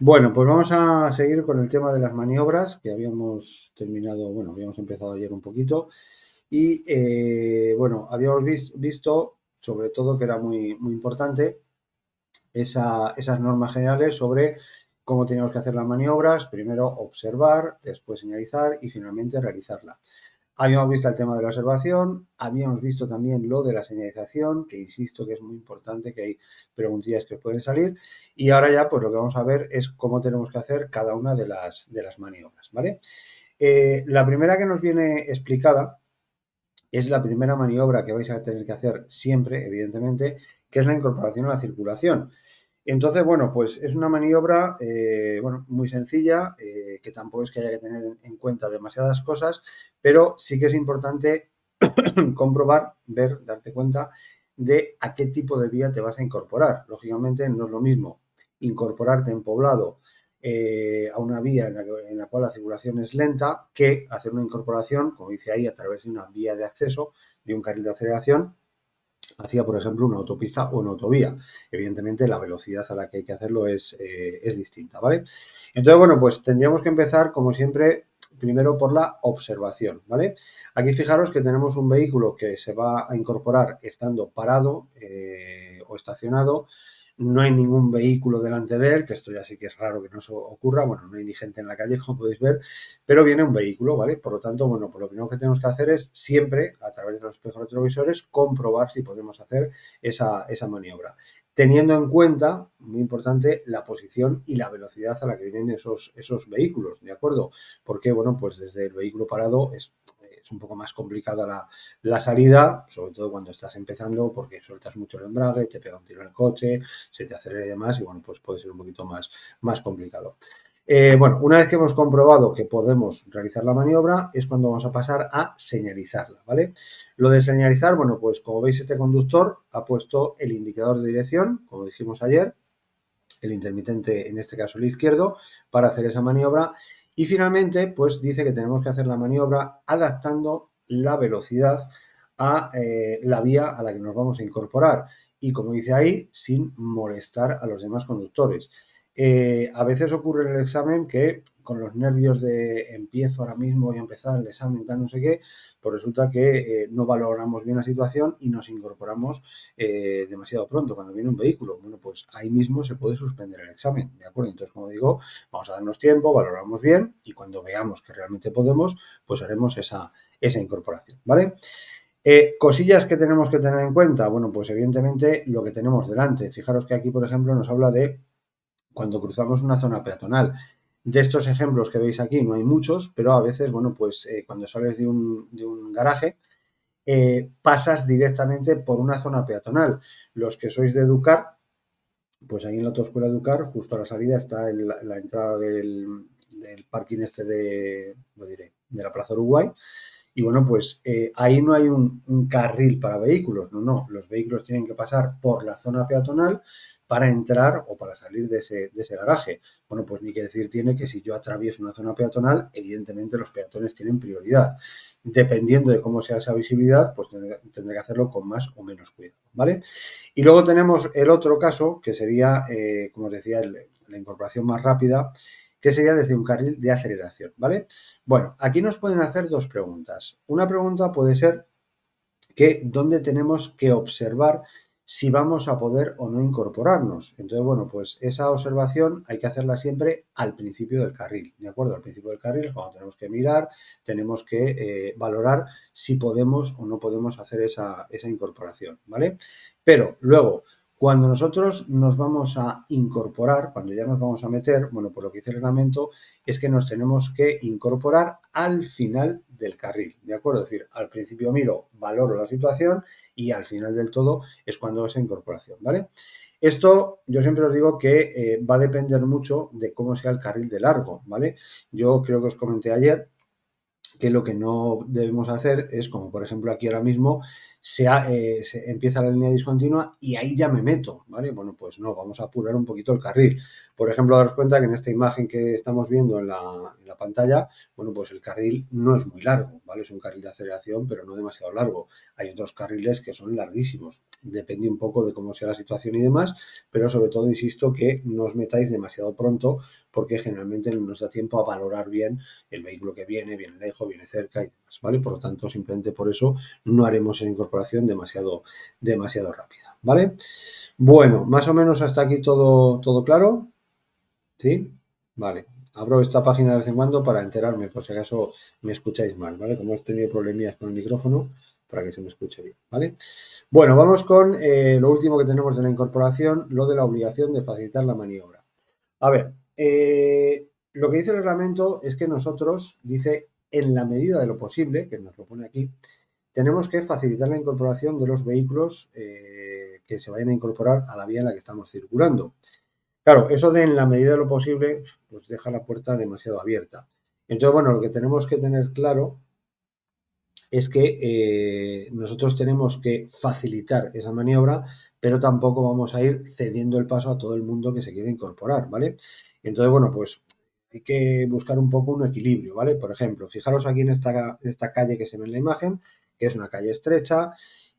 Bueno, pues vamos a seguir con el tema de las maniobras que habíamos terminado, bueno, habíamos empezado ayer un poquito y bueno, habíamos visto sobre todo que era muy importante esas normas generales sobre cómo teníamos que hacer las maniobras, primero observar, después señalizar y finalmente realizarla. Habíamos visto el tema de la observación, habíamos visto también lo de la señalización, que insisto que es muy importante, que hay preguntillas que pueden salir, y ahora ya pues lo que vamos a ver es cómo tenemos que hacer cada una de las maniobras, ¿vale? La primera que nos viene explicada es la primera maniobra que vais a tener que hacer siempre, evidentemente, que es la incorporación a la circulación. Entonces, bueno, pues es una maniobra bueno, muy sencilla, que tampoco es que haya que tener en cuenta demasiadas cosas, pero sí que es importante comprobar, ver, darte cuenta de a qué tipo de vía te vas a incorporar. Lógicamente no es lo mismo incorporarte en poblado a una vía en la cual la circulación es lenta que hacer una incorporación, como dice ahí, a través de una vía de acceso, de un carril de aceleración, hacia, por ejemplo, una autopista o una autovía. Evidentemente, la velocidad a la que hay que hacerlo es distinta, ¿vale? Entonces, bueno, pues tendríamos que empezar, como siempre, primero por la observación, ¿vale? Aquí fijaros que tenemos un vehículo que se va a incorporar estando parado o estacionado. No hay ningún vehículo delante de él, que esto ya sí que es raro que no eso ocurra. Bueno, no hay ni gente en la calle, como podéis ver, pero viene un vehículo, ¿vale? Por lo tanto, bueno, pues lo primero que tenemos que hacer es siempre, a través de los espejos retrovisores, comprobar si podemos hacer esa maniobra. Teniendo en cuenta, muy importante, la posición y la velocidad a la que vienen esos vehículos, ¿de acuerdo? Porque, bueno, pues desde el vehículo parado es un poco más complicada la salida, sobre todo cuando estás empezando, porque sueltas mucho el embrague, te pega un tiro en el coche, se te acelera y demás, y bueno, pues puede ser un poquito más complicado. Bueno, una vez que hemos comprobado que podemos realizar la maniobra, es cuando vamos a pasar a señalizarla, ¿vale? Lo de señalizar, bueno, pues como veis, este conductor ha puesto el indicador de dirección, como dijimos ayer, el intermitente, en este caso el izquierdo, para hacer esa maniobra. Y finalmente, pues dice que tenemos que hacer la maniobra adaptando la velocidad a la vía a la que nos vamos a incorporar. Y como dice ahí, sin molestar a los demás conductores. A veces ocurre en el examen que con los nervios de empiezo ahora mismo, voy a empezar el examen, tal, no sé qué, pues resulta que no valoramos bien la situación y nos incorporamos demasiado pronto cuando viene un vehículo. Bueno, pues ahí mismo se puede suspender el examen, ¿de acuerdo? Entonces, como digo, vamos a darnos tiempo, valoramos bien y cuando veamos que realmente podemos, pues haremos esa incorporación, ¿vale? Cosillas que tenemos que tener en cuenta, bueno, pues evidentemente lo que tenemos delante. Fijaros que aquí, por ejemplo, nos habla de cuando cruzamos una zona peatonal. De estos ejemplos que veis aquí no hay muchos, pero a veces, bueno, pues cuando sales de un garaje, pasas directamente por una zona peatonal. Los que sois de Educar, pues ahí en la autoescuela Educar, justo a la salida está la entrada del parking este lo diré, de la Plaza Uruguay. Y bueno, pues ahí no hay un carril para vehículos, no. Los vehículos tienen que pasar por la zona peatonal para entrar o para salir de ese garaje. Bueno, pues ni que decir tiene que si yo atravieso una zona peatonal, evidentemente los peatones tienen prioridad. Dependiendo de cómo sea esa visibilidad, pues tendré que hacerlo con más o menos cuidado, ¿vale? Y luego tenemos el otro caso, que sería, como os decía, la incorporación más rápida, que sería desde un carril de aceleración, ¿vale? Bueno, aquí nos pueden hacer dos preguntas. Una pregunta puede ser que dónde tenemos que observar si vamos a poder o no incorporarnos. Entonces, bueno, pues esa observación hay que hacerla siempre al principio del carril, ¿de acuerdo? Al principio del carril es cuando tenemos que mirar, tenemos que valorar si podemos o no podemos hacer esa incorporación, ¿vale? Pero luego, cuando nosotros nos vamos a incorporar, cuando ya nos vamos a meter, bueno, pues lo que dice el reglamento es que nos tenemos que incorporar al final del carril, ¿de acuerdo? Es decir, al principio miro, valoro la situación y al final del todo es cuando esa incorporación, ¿vale? Esto yo siempre os digo que va a depender mucho de cómo sea el carril de largo, ¿vale? Yo creo que os comenté ayer que lo que no debemos hacer es, como por ejemplo aquí ahora mismo, se empieza la línea discontinua y ahí ya me meto, ¿vale? Bueno, pues no, vamos a apurar un poquito el carril. Por ejemplo, daros cuenta que en esta imagen que estamos viendo en la pantalla, bueno, pues el carril no es muy largo, ¿vale? Es un carril de aceleración, pero no demasiado largo. Hay otros carriles que son larguísimos. Depende un poco de cómo sea la situación y demás, pero sobre todo insisto que no os metáis demasiado pronto porque generalmente no nos da tiempo a valorar bien el vehículo que viene lejos, viene cerca y demás, ¿vale? Por lo tanto, simplemente por eso no haremos esa incorporación demasiado rápida, ¿vale? Bueno, más o menos hasta aquí todo claro, ¿sí? Vale. Abro esta página de vez en cuando para enterarme, por si acaso me escucháis mal, ¿vale? Como he tenido problemillas con el micrófono, para que se me escuche bien, ¿vale? Bueno, vamos con lo último que tenemos de la incorporación, lo de la obligación de facilitar la maniobra. A ver, lo que dice el reglamento es que nosotros, dice, en la medida de lo posible, que nos lo pone aquí, tenemos que facilitar la incorporación de los vehículos que se vayan a incorporar a la vía en la que estamos circulando. Claro, eso de en la medida de lo posible, pues deja la puerta demasiado abierta. Entonces, bueno, lo que tenemos que tener claro es que nosotros tenemos que facilitar esa maniobra, pero tampoco vamos a ir cediendo el paso a todo el mundo que se quiere incorporar, ¿vale? Entonces, bueno, pues hay que buscar un poco un equilibrio, ¿vale? Por ejemplo, fijaros aquí en esta calle que se ve en la imagen, que es una calle estrecha,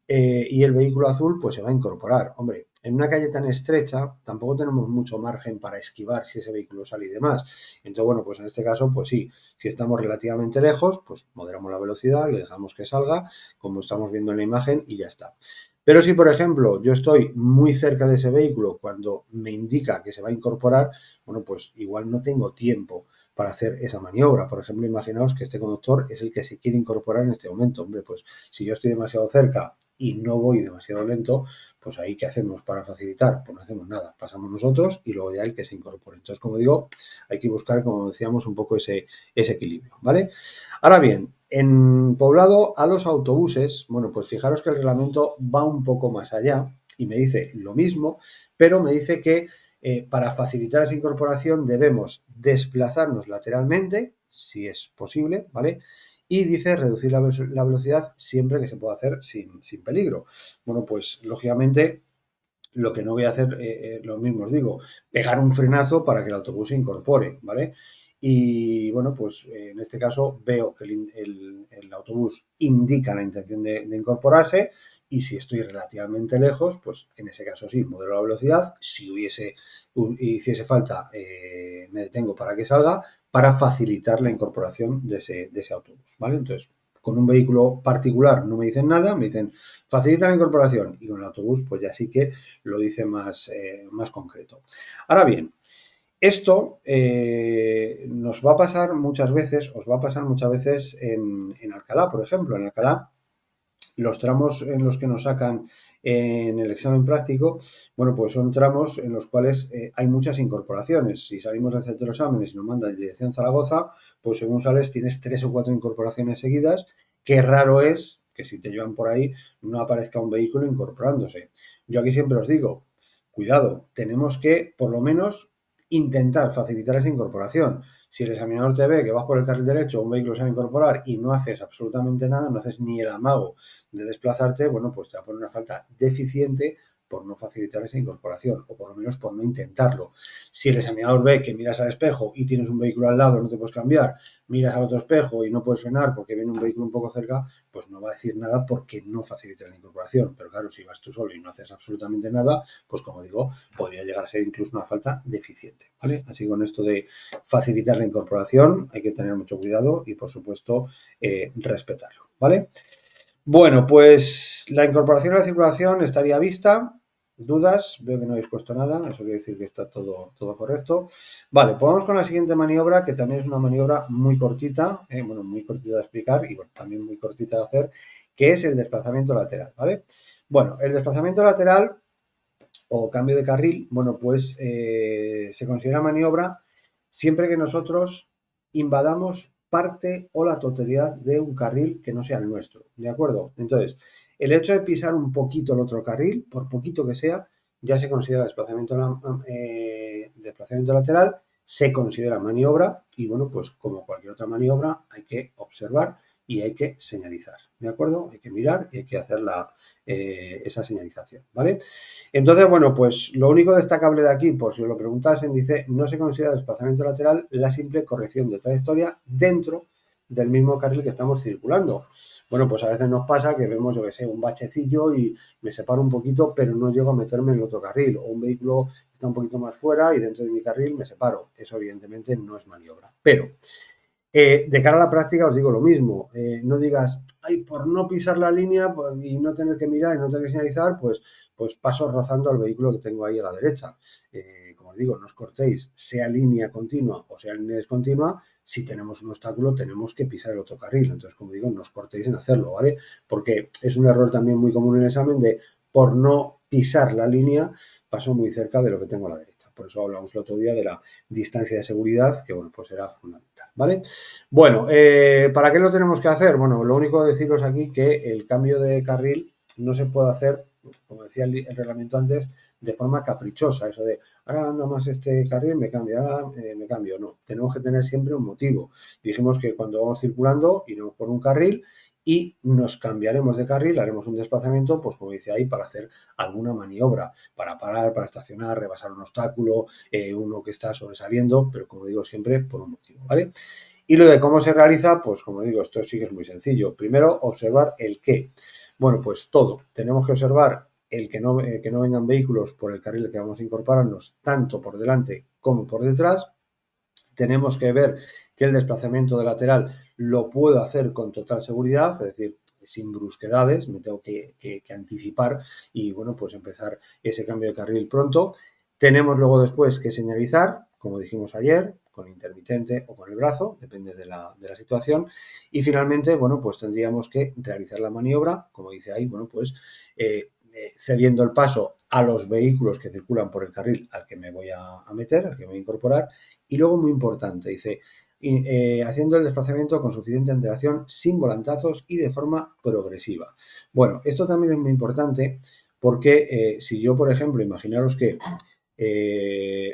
y el vehículo azul pues se va a incorporar. Hombre, en una calle tan estrecha tampoco tenemos mucho margen para esquivar si ese vehículo sale y demás. Entonces, bueno, pues en este caso, pues sí, si estamos relativamente lejos, pues moderamos la velocidad, le dejamos que salga, como estamos viendo en la imagen, y ya está. Pero si, por ejemplo, yo estoy muy cerca de ese vehículo cuando me indica que se va a incorporar, bueno, pues igual no tengo tiempo para hacer esa maniobra. Por ejemplo, imaginaos que este conductor es el que se quiere incorporar en este momento. Hombre, pues si yo estoy demasiado cerca y no voy demasiado lento, pues ahí ¿qué hacemos para facilitar? Pues no hacemos nada, pasamos nosotros y luego ya el que se incorpore. Entonces, como digo, hay que buscar, como decíamos, un poco ese equilibrio, ¿vale? Ahora bien, en poblado a los autobuses, bueno, pues fijaros que el reglamento va un poco más allá y me dice lo mismo, pero me dice que para facilitar esa incorporación debemos desplazarnos lateralmente, si es posible, ¿vale? Y dice reducir la velocidad siempre que se pueda hacer sin peligro. Bueno, pues lógicamente lo que no voy a hacer, lo mismo os digo, pegar un frenazo para que el autobús se incorpore, ¿vale? Y bueno, pues en este caso veo que el autobús indica la intención de incorporarse y si estoy relativamente lejos, pues en ese caso sí, modelo la velocidad. Si hiciese falta, me detengo para que salga para facilitar la incorporación de ese autobús, ¿vale? Entonces, con un vehículo particular no me dicen nada, me dicen facilita la incorporación y con el autobús pues ya sí que lo dice más concreto. Ahora bien, esto nos va a pasar muchas veces, os va a pasar muchas veces en Alcalá, por ejemplo. En Alcalá, los tramos en los que nos sacan en el examen práctico, bueno, pues son tramos en los cuales hay muchas incorporaciones. Si salimos del centro de exámenes y nos mandan en dirección Zaragoza, pues según sales tienes 3 o 4 incorporaciones seguidas. Qué raro es que si te llevan por ahí no aparezca un vehículo incorporándose. Yo aquí siempre os digo, cuidado, tenemos que por lo menos intentar facilitar esa incorporación. Si el examinador te ve que vas por el carril derecho, un vehículo se va a incorporar y no haces absolutamente nada, no haces ni el amago de desplazarte, bueno, pues te va a poner una falta deficiente por no facilitar esa incorporación, o por lo menos por no intentarlo. Si el examinador ve que miras al espejo y tienes un vehículo al lado, no te puedes cambiar, miras al otro espejo y no puedes frenar porque viene un vehículo un poco cerca, pues no va a decir nada porque no facilita la incorporación. Pero claro, si vas tú solo y no haces absolutamente nada, pues como digo, podría llegar a ser incluso una falta deficiente, ¿vale? Así con esto de facilitar la incorporación hay que tener mucho cuidado y, por supuesto, respetarlo, ¿vale? Bueno, pues la incorporación a la circulación estaría vista. ¿Dudas? Veo que no habéis puesto nada, eso quiere decir que está todo correcto. Vale, pues vamos con la siguiente maniobra, que también es una maniobra muy cortita, bueno, muy cortita de explicar y bueno, también muy cortita de hacer, que es el desplazamiento lateral, ¿vale? Bueno, el desplazamiento lateral o cambio de carril, bueno, pues se considera maniobra siempre que nosotros invadamos parte o la totalidad de un carril que no sea el nuestro, ¿de acuerdo? Entonces, el hecho de pisar un poquito el otro carril, por poquito que sea, ya se considera desplazamiento lateral, se considera maniobra y bueno, pues como cualquier otra maniobra hay que observar y hay que señalizar, ¿de acuerdo? Hay que mirar y hay que hacer esa señalización, ¿vale? Entonces, bueno, pues lo único destacable de aquí, por si os lo preguntasen, dice, no se considera desplazamiento lateral la simple corrección de trayectoria dentro del mismo carril que estamos circulando. Bueno, pues a veces nos pasa que vemos, yo que sé, un bachecillo y me separo un poquito, pero no llego a meterme en el otro carril, o un vehículo está un poquito más fuera y dentro de mi carril me separo. Eso evidentemente no es maniobra. Pero de cara a la práctica os digo lo mismo. No digas, ay, por no pisar la línea pues, y no tener que mirar y no tener que señalizar, pues paso rozando al vehículo que tengo ahí a la derecha. Como os digo, no os cortéis, sea línea continua o sea línea descontinua, si tenemos un obstáculo tenemos que pisar el otro carril. Entonces, como digo, no os cortéis en hacerlo, ¿vale? Porque es un error también muy común en el examen de por no pisar la línea paso muy cerca de lo que tengo a la derecha. Por eso hablamos el otro día de la distancia de seguridad, que bueno, pues era fundamental, ¿vale? Bueno, ¿para qué lo tenemos que hacer? Bueno, lo único deciros aquí que el cambio de carril no se puede hacer, como decía el reglamento antes, de forma caprichosa. Eso de, ahora anda más este carril, me cambio, ahora me cambio. No, tenemos que tener siempre un motivo. Dijimos que cuando vamos circulando iremos por un carril y nos cambiaremos de carril, haremos un desplazamiento, pues como dice ahí, para hacer alguna maniobra, para parar, para estacionar, rebasar un obstáculo, uno que está sobresaliendo, pero como digo siempre, por un motivo, ¿vale? Y lo de cómo se realiza, pues como digo, esto sí que es muy sencillo. Primero, observar el qué. Bueno, pues todo. Tenemos que observar el que no vengan vehículos por el carril que vamos a incorporarnos, tanto por delante como por detrás. Tenemos que ver que el desplazamiento de lateral lo puedo hacer con total seguridad, es decir, sin brusquedades, me tengo que anticipar y, bueno, pues empezar ese cambio de carril pronto. Tenemos luego después que señalizar, como dijimos ayer, con intermitente o con el brazo, depende de la situación. Y finalmente, bueno, pues tendríamos que realizar la maniobra, como dice ahí, bueno, pues cediendo el paso a los vehículos que circulan por el carril al que me voy a meter, al que me voy a incorporar. Y luego, muy importante, dice, haciendo el desplazamiento con suficiente antelación, sin volantazos y de forma progresiva. Bueno, esto también es muy importante porque si yo, por ejemplo, imaginaros que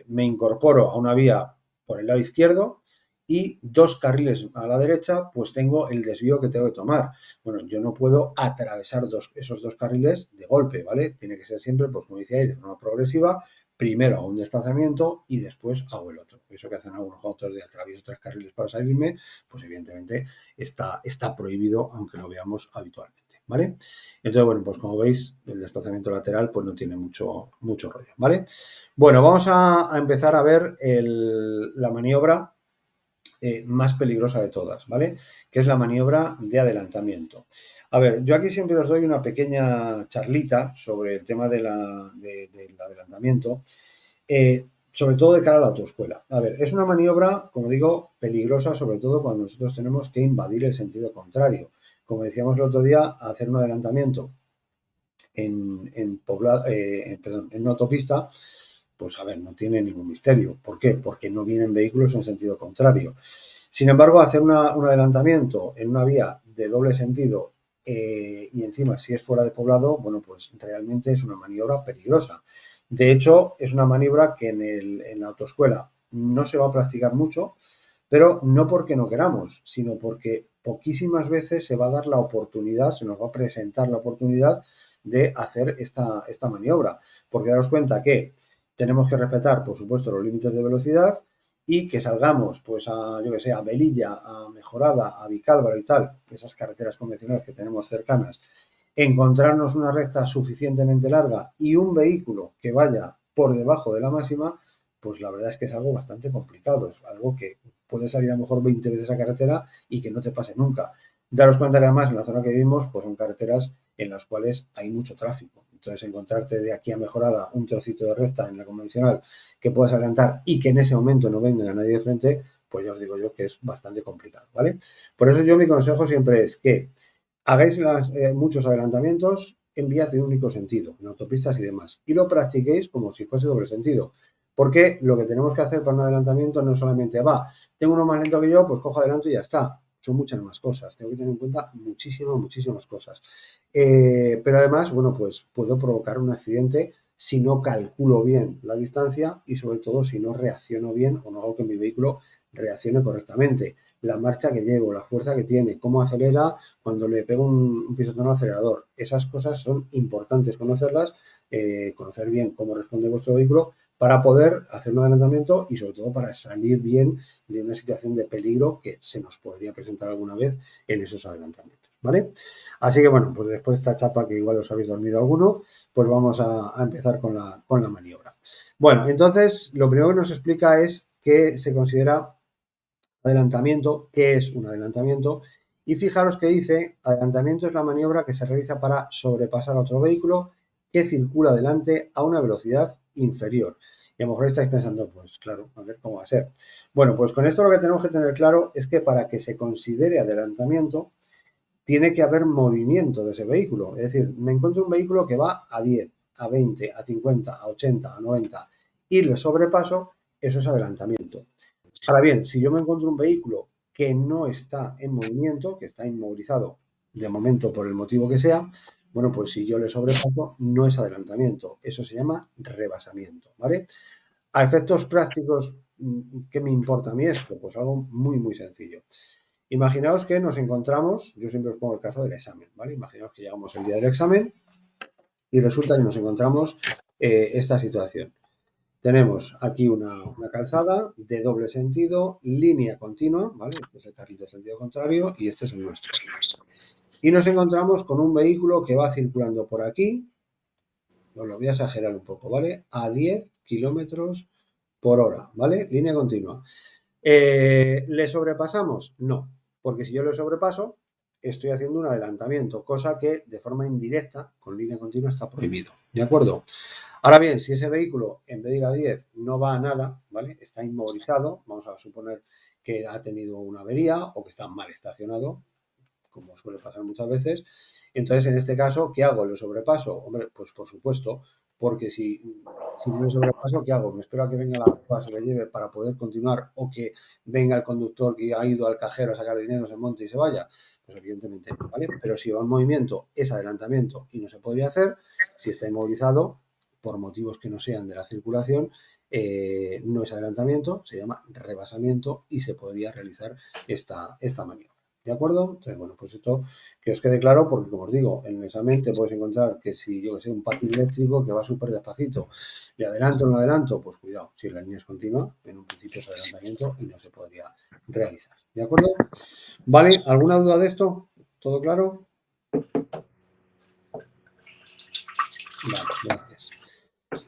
me incorporo a una vía por el lado izquierdo y dos carriles a la derecha, pues tengo el desvío que tengo que tomar. Bueno, yo no puedo atravesar esos dos carriles de golpe, ¿vale? Tiene que ser siempre, pues como decía, de forma progresiva. Primero hago un desplazamiento y después hago el otro. Eso que hacen algunos autores de atravieso tres carriles para salirme, pues evidentemente está prohibido, aunque lo veamos habitualmente, ¿vale? Entonces, bueno, pues como veis, el desplazamiento lateral pues no tiene mucho rollo, ¿vale? Bueno, vamos a empezar a ver la maniobra más peligrosa de todas, ¿vale? Que es la maniobra de adelantamiento. A ver, yo aquí siempre os doy una pequeña charlita sobre el tema del adelantamiento, sobre todo de cara a la autoescuela. A ver, es una maniobra, como digo, peligrosa, sobre todo cuando nosotros tenemos que invadir el sentido contrario. Como decíamos el otro día, hacer un adelantamiento en una autopista, pues a ver, no tiene ningún misterio. ¿Por qué? Porque no vienen vehículos en sentido contrario. Sin embargo, hacer un adelantamiento en una vía de doble sentido y encima si es fuera de poblado, bueno, pues realmente es una maniobra peligrosa. De hecho, es una maniobra que en la autoescuela no se va a practicar mucho, pero no porque no queramos, sino porque poquísimas veces se va a dar la oportunidad, se nos va a presentar la oportunidad de hacer esta maniobra. Porque daros cuenta que tenemos que respetar, por supuesto, los límites de velocidad y que salgamos, pues, yo que sé, a Velilla, a Mejorada, a Vicálvaro y tal, esas carreteras convencionales que tenemos cercanas, encontrarnos una recta suficientemente larga y un vehículo que vaya por debajo de la máxima, pues la verdad es que es algo bastante complicado, es algo que puede salir a lo mejor 20 veces a carretera y que no te pase nunca. Daros cuenta que además en la zona que vivimos, pues son carreteras en las cuales hay mucho tráfico. Entonces, encontrarte de aquí a Mejorada un trocito de recta en la convencional que puedas adelantar y que en ese momento no venga nadie de frente, pues ya os digo yo que es bastante complicado, ¿vale? Por eso yo mi consejo siempre es que hagáis muchos adelantamientos en vías de un único sentido, en autopistas y demás, y lo practiquéis como si fuese doble sentido. Porque lo que tenemos que hacer para un adelantamiento no solamente tengo uno más lento que yo, pues cojo adelanto y ya está. Son muchas más cosas. Tengo que tener en cuenta muchísimas cosas. Pero además, bueno, pues puedo provocar un accidente si no calculo bien la distancia y sobre todo si no reacciono bien o no hago que mi vehículo reaccione correctamente. la marcha que llevo, la fuerza que tiene, cómo acelera cuando le pego un pisotón al acelerador. Esas cosas son importantes conocerlas, conocer bien cómo responde vuestro vehículo para poder hacer un adelantamiento y sobre todo para salir bien de una situación de peligro que se nos podría presentar alguna vez en esos adelantamientos, ¿vale? Así que bueno, pues después de esta chapa que igual os habéis dormido alguno, pues vamos a empezar con la maniobra. Bueno, entonces lo primero que nos explica es que se considera adelantamiento, qué es un adelantamiento, y fijaros que dice, adelantamiento es la maniobra que se realiza para sobrepasar a otro vehículo que circula delante a una velocidad inferior. Y a lo mejor estáis pensando, pues claro, a ver cómo va a ser. Bueno, pues con esto lo que tenemos que tener claro es que para que se considere adelantamiento, tiene que haber movimiento de ese vehículo. Es decir, me encuentro un vehículo que va a 10, a 20, a 50, a 80, a 90 y le sobrepaso, eso es adelantamiento. Ahora bien, si yo me encuentro un vehículo que no está en movimiento, que está inmovilizado de momento por el motivo que sea, bueno, pues si yo le sobrepaso, no es adelantamiento, eso se llama rebasamiento, ¿vale? A efectos prácticos, ¿qué me importa a mí esto? Pues algo muy, muy sencillo. Imaginaos que nos encontramos, yo siempre os pongo el caso del examen, ¿vale? Imaginaos que llegamos el día del examen y resulta que nos encontramos esta situación. Tenemos aquí una calzada de doble sentido, línea continua, ¿vale? Este es el carril de sentido contrario y este es el nuestro. Y nos encontramos con un vehículo que va circulando por aquí, os lo voy a exagerar un poco, ¿vale? A 10 kilómetros por hora, ¿vale? Línea continua. ¿Le sobrepasamos? No, porque si yo le sobrepaso, estoy haciendo un adelantamiento, cosa que de forma indirecta, con línea continua, está prohibido, ¿de acuerdo? Ahora bien, si ese vehículo en vez de ir a 10 no va a nada, ¿vale? Está inmovilizado, vamos a suponer que ha tenido una avería o que está mal estacionado, como suele pasar muchas veces. Entonces, en este caso, ¿qué hago? ¿Lo sobrepaso? Hombre, pues por supuesto, porque si no lo sobrepaso, ¿qué hago? ¿Me espero a que venga la grúa, se le lleve para poder continuar o que venga el conductor que ha ido al cajero a sacar dinero, se monte y se vaya? Pues evidentemente no, ¿vale? Pero si va en movimiento, es adelantamiento y no se podría hacer. Si está inmovilizado, por motivos que no sean de la circulación, no es adelantamiento, se llama rebasamiento y se podría realizar esta maniobra. ¿De acuerdo? Entonces, bueno, pues esto que os quede claro, porque como os digo, en el examen te puedes encontrar que si yo que sé, un patín eléctrico que va súper despacito, le adelanto o no adelanto, pues cuidado, si la línea es continua, en un principio es adelantamiento y no se podría realizar. ¿De acuerdo? ¿Vale? ¿Alguna duda de esto? ¿Todo claro? Vale, gracias.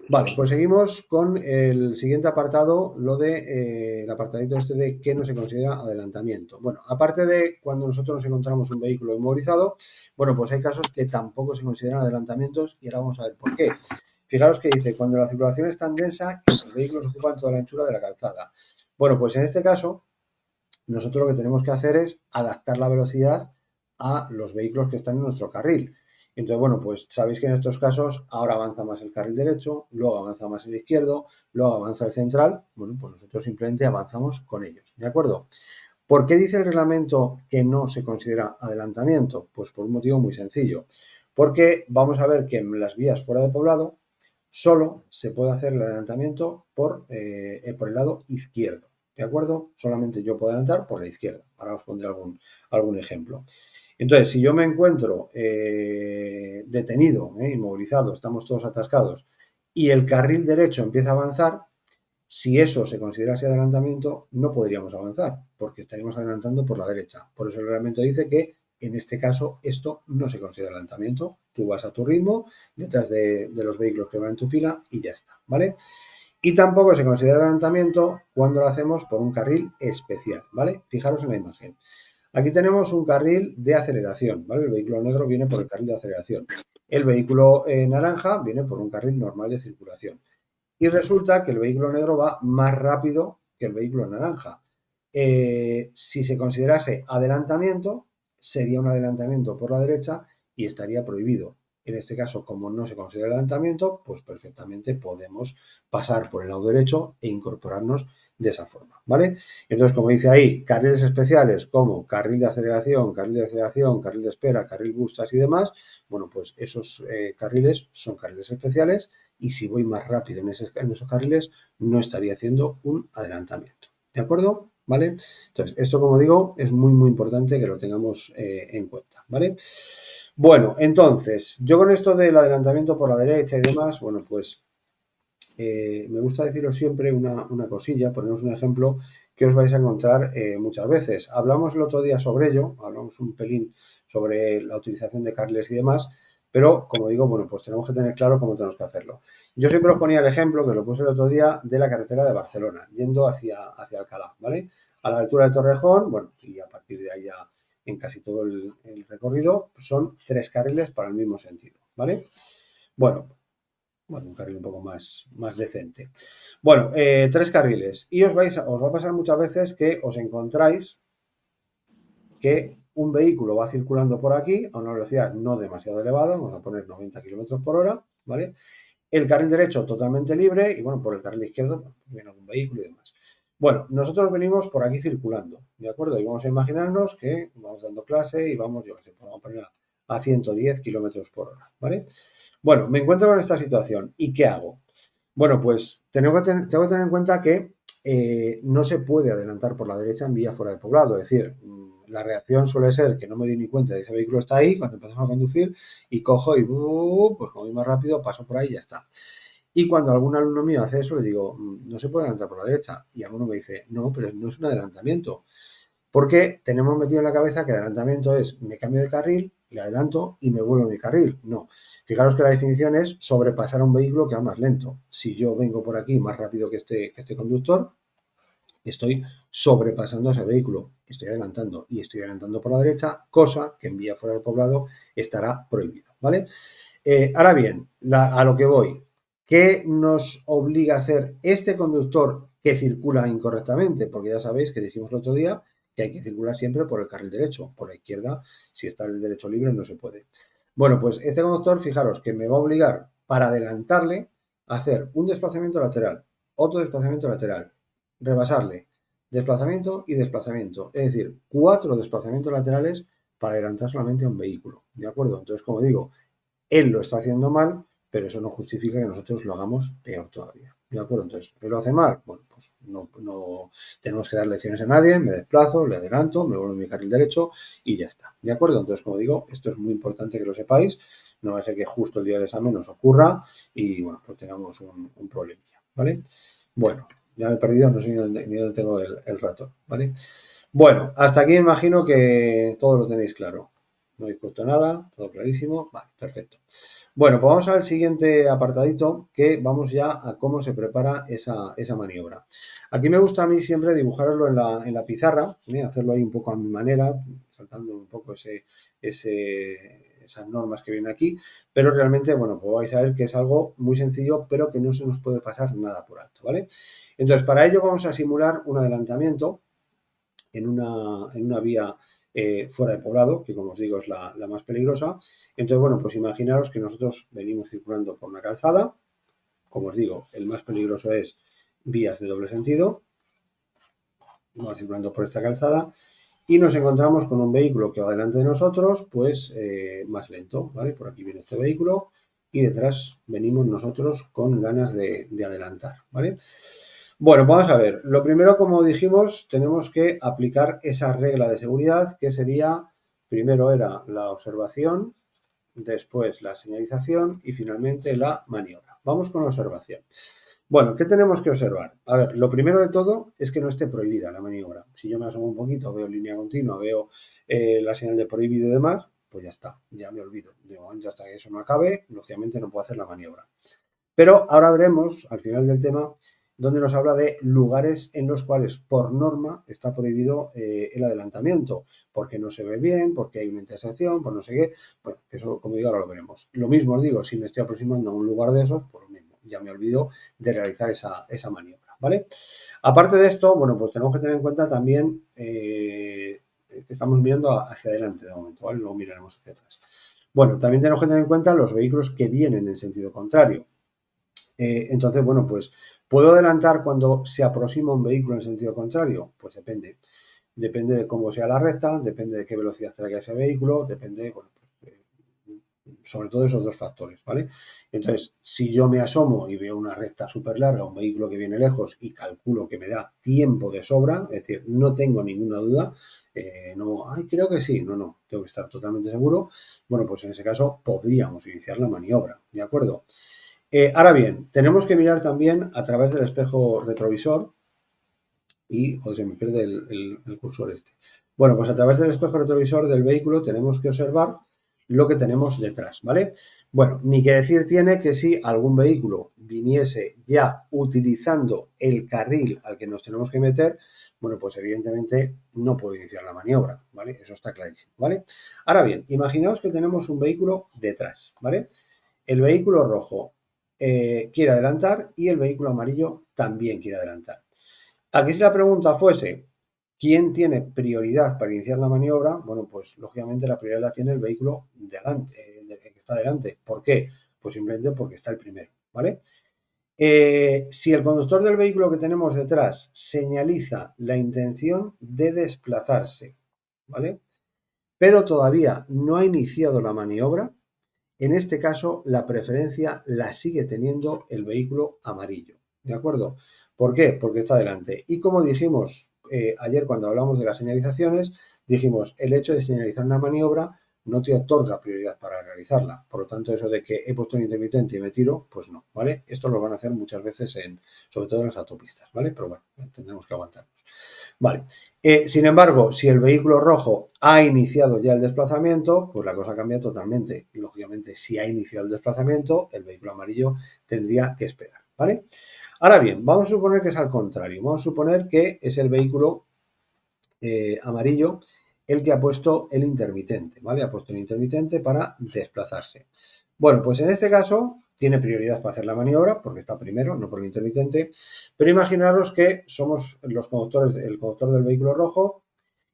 Vale, pues seguimos con el siguiente apartado, lo de el apartadito este de qué no se considera adelantamiento. Bueno, aparte de cuando nosotros nos encontramos un vehículo inmovilizado, bueno, pues hay casos que tampoco se consideran adelantamientos y ahora vamos a ver por qué. Fijaros que dice, cuando la circulación es tan densa que los vehículos ocupan toda la anchura de la calzada. Bueno, pues en este caso, nosotros lo que tenemos que hacer es adaptar la velocidad a los vehículos que están en nuestro carril. Entonces, bueno, pues sabéis que en estos casos ahora avanza más el carril derecho, luego avanza más el izquierdo, luego avanza el central. Bueno, pues nosotros simplemente avanzamos con ellos, ¿de acuerdo? ¿Por qué dice el reglamento que no se considera adelantamiento? Pues por un motivo muy sencillo. Porque vamos a ver que en las vías fuera de poblado solo se puede hacer el adelantamiento por el lado izquierdo. ¿De acuerdo? Solamente yo puedo adelantar por la izquierda. Ahora os pondré algún ejemplo. Entonces, si yo me encuentro detenido, inmovilizado, estamos todos atascados, y el carril derecho empieza a avanzar, si eso se considerase adelantamiento, no podríamos avanzar, porque estaríamos adelantando por la derecha. Por eso el reglamento dice que en este caso esto no se considera adelantamiento. Tú vas a tu ritmo, detrás de los vehículos que van en tu fila y ya está, ¿vale? Y tampoco se considera adelantamiento cuando lo hacemos por un carril especial, ¿vale? Fijaros en la imagen. Aquí tenemos un carril de aceleración, ¿vale? El vehículo negro viene por el carril de aceleración. El vehículo naranja viene por un carril normal de circulación. Y resulta que el vehículo negro va más rápido que el vehículo naranja. Si se considerase adelantamiento, sería un adelantamiento por la derecha y estaría prohibido. En este caso, como no se considera adelantamiento, pues perfectamente podemos pasar por el lado derecho e incorporarnos de esa forma, ¿vale? Entonces, como dice ahí, carriles especiales como carril de aceleración, carril de espera, carril bustas y demás, bueno, pues esos carriles son carriles especiales y si voy más rápido en esos carriles, no estaría haciendo un adelantamiento. ¿De acuerdo? ¿vale? Entonces, esto, como digo, es muy, muy importante que lo tengamos en cuenta, ¿vale? Bueno, entonces, yo con esto del adelantamiento por la derecha y demás, bueno, pues me gusta deciros siempre una cosilla, poneros un ejemplo que os vais a encontrar muchas veces. Hablamos el otro día sobre ello, hablamos un pelín sobre la utilización de carriles y demás, pero como digo, bueno, pues tenemos que tener claro cómo tenemos que hacerlo. Yo siempre os ponía el ejemplo, que lo puse el otro día, de la carretera de Barcelona, yendo hacia Alcalá, ¿vale? A la altura de Torrejón, bueno, y a partir de ahí ya en casi todo el recorrido, son 3 carriles para el mismo sentido, ¿vale? Bueno, bueno, un carril un poco más decente. Bueno, 3 carriles. Y os va a pasar muchas veces que os encontráis que un vehículo va circulando por aquí a una velocidad no demasiado elevada, vamos a poner 90 kilómetros por hora, ¿vale? El carril derecho totalmente libre y, bueno, por el carril izquierdo pues, viene algún vehículo y demás. Bueno, nosotros venimos por aquí circulando, ¿de acuerdo? Y vamos a imaginarnos que vamos dando clase y vamos, yo qué sé, pues vamos a poner a 110 kilómetros por hora, ¿vale? Bueno, me encuentro en esta situación y ¿qué hago? Bueno, pues tengo que tener en cuenta que no se puede adelantar por la derecha en vía fuera de poblado. Es decir, la reacción suele ser que no me doy ni cuenta de que ese vehículo está ahí cuando empezamos a conducir y cojo y pues como voy más rápido, paso por ahí y ya está. Y cuando algún alumno mío hace eso, le digo, no se puede adelantar por la derecha. Y alguno me dice, no, pero no es un adelantamiento. Porque tenemos metido en la cabeza que adelantamiento es me cambio de carril, le adelanto y me vuelvo a mi carril. No. Fijaros que la definición es sobrepasar a un vehículo que va más lento. Si yo vengo por aquí más rápido que este conductor, estoy sobrepasando a ese vehículo. Estoy adelantando y estoy adelantando por la derecha, cosa que en vía fuera de poblado estará prohibido. ¿Vale? Ahora bien, a lo que voy. ¿Qué nos obliga a hacer este conductor que circula incorrectamente? Porque ya sabéis que dijimos el otro día que hay que circular siempre por el carril derecho. Por la izquierda, si está el derecho libre, no se puede. Bueno, pues este conductor, fijaros que me va a obligar para adelantarle a hacer un desplazamiento lateral, otro desplazamiento lateral, rebasarle, desplazamiento y desplazamiento. Es decir, 4 desplazamientos laterales para adelantar solamente a un vehículo. ¿De acuerdo? Entonces, como digo, él lo está haciendo mal, pero eso no justifica que nosotros lo hagamos peor todavía. ¿De acuerdo? Entonces, ¿él lo hace mal? Bueno, pues no tenemos que dar lecciones a nadie, me desplazo, le adelanto, me vuelvo a mi carril derecho y ya está. ¿De acuerdo? Entonces, como digo, esto es muy importante que lo sepáis. No va a ser que justo el día del examen nos ocurra y, bueno, pues tengamos un problemilla, ¿vale? Bueno, ya me he perdido, no sé ni dónde tengo el ratón, ¿vale? Bueno, hasta aquí imagino que todo lo tenéis claro. No habéis puesto nada, todo clarísimo. Vale, perfecto. Bueno, pues vamos al siguiente apartadito, que vamos ya a cómo se prepara esa maniobra. Aquí me gusta a mí siempre dibujarlo en la pizarra, hacerlo ahí un poco a mi manera, saltando un poco esas normas que vienen aquí, pero realmente, bueno, pues vais a ver que es algo muy sencillo, pero que no se nos puede pasar nada por alto, ¿vale? Entonces, para ello vamos a simular un adelantamiento en una vía fuera de poblado, que como os digo es la más peligrosa. Entonces, bueno, pues imaginaros que nosotros venimos circulando por una calzada, como os digo, el más peligroso es vías de doble sentido, vamos circulando por esta calzada y nos encontramos con un vehículo que va delante de nosotros, pues más lento, ¿vale? Por aquí viene este vehículo y detrás venimos nosotros con ganas de adelantar, ¿vale? Bueno, vamos a ver. Lo primero, como dijimos, tenemos que aplicar esa regla de seguridad que sería, primero era la observación, después la señalización y finalmente la maniobra. Vamos con la observación. Bueno, ¿qué tenemos que observar? A ver, lo primero de todo es que no esté prohibida la maniobra. Si yo me asomo un poquito, veo línea continua, veo la señal de prohibido y demás, pues ya está, ya me olvido. De momento, hasta que eso no acabe, lógicamente no puedo hacer la maniobra. Pero ahora veremos, al final del tema, donde nos habla de lugares en los cuales por norma está prohibido el adelantamiento, porque no se ve bien, porque hay una intersección, por no sé qué. Bueno, eso, como digo, ahora lo veremos. Lo mismo os digo, si me estoy aproximando a un lugar de esos, por lo mismo, ya me olvido de realizar esa maniobra, ¿vale? Aparte de esto, bueno, pues tenemos que tener en cuenta también estamos mirando hacia adelante de momento, ¿vale? Luego miraremos hacia atrás. Bueno, también tenemos que tener en cuenta los vehículos que vienen en sentido contrario. Entonces, bueno, pues ¿puedo adelantar cuando se aproxima un vehículo en sentido contrario? Pues depende. Depende de cómo sea la recta, depende de qué velocidad traiga ese vehículo, depende, bueno, pues, sobre todo esos dos factores, ¿vale? Entonces, si yo me asomo y veo una recta súper larga, un vehículo que viene lejos y calculo que me da tiempo de sobra, es decir, no tengo ninguna duda, no, ay, creo que sí, no, tengo que estar totalmente seguro, bueno, pues en ese caso podríamos iniciar la maniobra, ¿de acuerdo? Ahora bien, tenemos que mirar también a través del espejo retrovisor y, joder, se me pierde el cursor este. Bueno, pues a través del espejo retrovisor del vehículo tenemos que observar lo que tenemos detrás, ¿vale? Bueno, ni que decir tiene que si algún vehículo viniese ya utilizando el carril al que nos tenemos que meter, bueno, pues evidentemente no puedo iniciar la maniobra, ¿vale? Eso está clarísimo, ¿vale? Ahora bien, imaginaos que tenemos un vehículo detrás, ¿vale? El vehículo rojo quiere adelantar y el vehículo amarillo también quiere adelantar. Aquí si la pregunta fuese, ¿quién tiene prioridad para iniciar la maniobra? Bueno, pues lógicamente la prioridad la tiene el vehículo de adelante, que está delante. ¿Por qué? Pues simplemente porque está el primero, ¿vale? Si el conductor del vehículo que tenemos detrás señaliza la intención de desplazarse, ¿vale? Pero todavía no ha iniciado la maniobra, en este caso, la preferencia la sigue teniendo el vehículo amarillo. ¿De acuerdo? ¿Por qué? Porque está delante. Y como dijimos ayer cuando hablamos de las señalizaciones, dijimos, el hecho de señalizar una maniobra no te otorga prioridad para realizarla. Por lo tanto, eso de que he puesto un intermitente y me tiro, pues no, ¿vale? Esto lo van a hacer muchas veces, sobre todo en las autopistas, ¿vale? Pero bueno, tendremos que aguantarnos. Vale. Sin embargo, si el vehículo rojo ha iniciado ya el desplazamiento, pues la cosa cambia totalmente. Lógicamente, si ha iniciado el desplazamiento, el vehículo amarillo tendría que esperar, ¿vale? Ahora bien, vamos a suponer que es al contrario. Vamos a suponer que es el vehículo amarillo el que ha puesto el intermitente, ¿vale? Ha puesto el intermitente para desplazarse. Bueno, pues en este caso tiene prioridad para hacer la maniobra porque está primero, no por el intermitente, pero imaginaros que somos los conductores, el conductor del vehículo rojo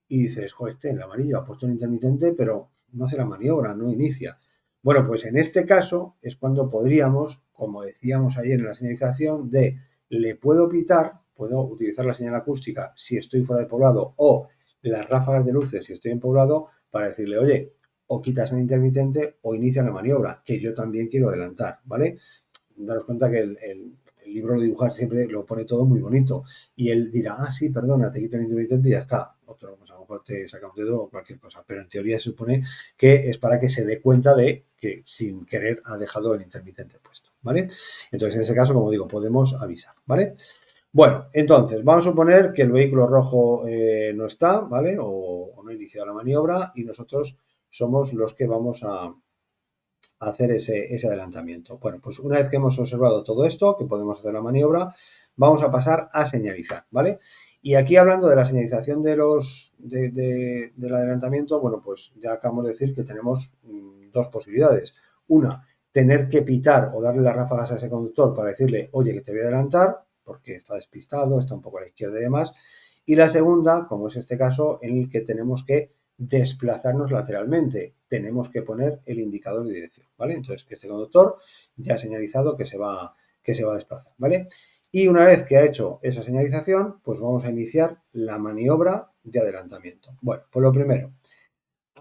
y dices, joder, el amarillo ha puesto el intermitente, pero no hace la maniobra, no inicia. Bueno, pues en este caso es cuando podríamos, como decíamos ayer en la señalización, de le puedo pitar, puedo utilizar la señal acústica si estoy fuera de poblado o las ráfagas de luces si estoy en poblado para decirle, oye, o quitas el intermitente o inicia la maniobra, que yo también quiero adelantar, ¿vale? Daros cuenta que el libro de dibujar siempre lo pone todo muy bonito y él dirá, ah, sí, perdona, te quito el intermitente y ya está. Otro, pues a lo mejor te saca un dedo o cualquier cosa, pero en teoría se supone que es para que se dé cuenta de que sin querer ha dejado el intermitente puesto, ¿vale? Entonces, en ese caso, como digo, podemos avisar, ¿vale? Bueno, entonces, vamos a suponer que el vehículo rojo no está, ¿vale? O no ha iniciado la maniobra y nosotros somos los que vamos a hacer ese adelantamiento. Bueno, pues una vez que hemos observado todo esto, que podemos hacer la maniobra, vamos a pasar a señalizar, ¿vale? Y aquí hablando de la señalización del adelantamiento, bueno, pues ya acabamos de decir que tenemos dos posibilidades. Una, tener que pitar o darle las ráfagas a ese conductor para decirle, oye, que te voy a adelantar, porque está despistado, está un poco a la izquierda y demás. Y la segunda, como es este caso, en el que tenemos que desplazarnos lateralmente. Tenemos que poner el indicador de dirección, ¿vale? Entonces, este conductor ya ha señalizado que se va a desplazar, ¿vale? Y una vez que ha hecho esa señalización, pues vamos a iniciar la maniobra de adelantamiento. Bueno, pues lo primero,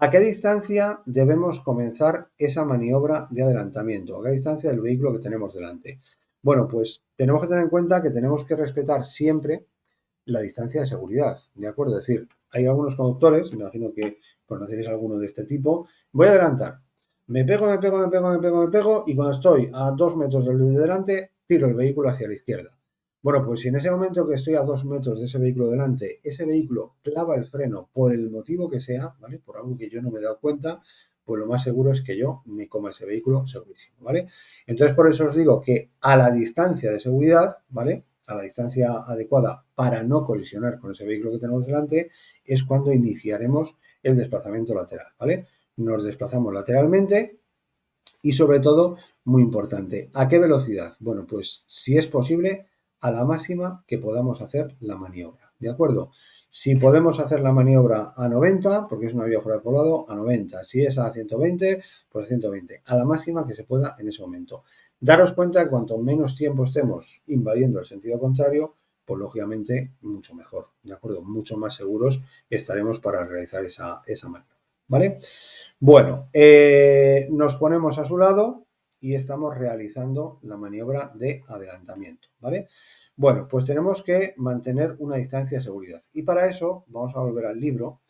¿a qué distancia debemos comenzar esa maniobra de adelantamiento? ¿A qué distancia del vehículo que tenemos delante? Bueno, pues tenemos que tener en cuenta que tenemos que respetar siempre la distancia de seguridad, ¿de acuerdo? Es decir, hay algunos conductores, me imagino que conoceréis alguno de este tipo, voy a adelantar, me pego y cuando estoy a 2 metros del de delante, tiro el vehículo hacia la izquierda. Bueno, pues si en ese momento que estoy a 2 metros de ese vehículo delante, ese vehículo clava el freno por el motivo que sea, ¿vale? Por algo que yo no me he dado cuenta, pues lo más seguro es que yo me coma ese vehículo segurísimo, ¿vale? Entonces, por eso os digo que a la distancia de seguridad, ¿vale? A la distancia adecuada para no colisionar con ese vehículo que tenemos delante, es cuando iniciaremos el desplazamiento lateral, ¿vale? Nos desplazamos lateralmente y sobre todo, muy importante, ¿a qué velocidad? Bueno, pues si es posible, a la máxima que podamos hacer la maniobra, ¿de acuerdo? Si podemos hacer la maniobra a 90, porque es una vía fuera de poblado, a 90. Si es a 120, pues a 120. A la máxima que se pueda en ese momento. Daros cuenta que cuanto menos tiempo estemos invadiendo el sentido contrario, pues lógicamente mucho mejor, ¿de acuerdo? Mucho más seguros estaremos para realizar esa maniobra. ¿vale? Bueno, nos ponemos a su lado y estamos realizando la maniobra de adelantamiento, ¿vale? Bueno, pues tenemos que mantener una distancia de seguridad y para eso vamos a volver al libro,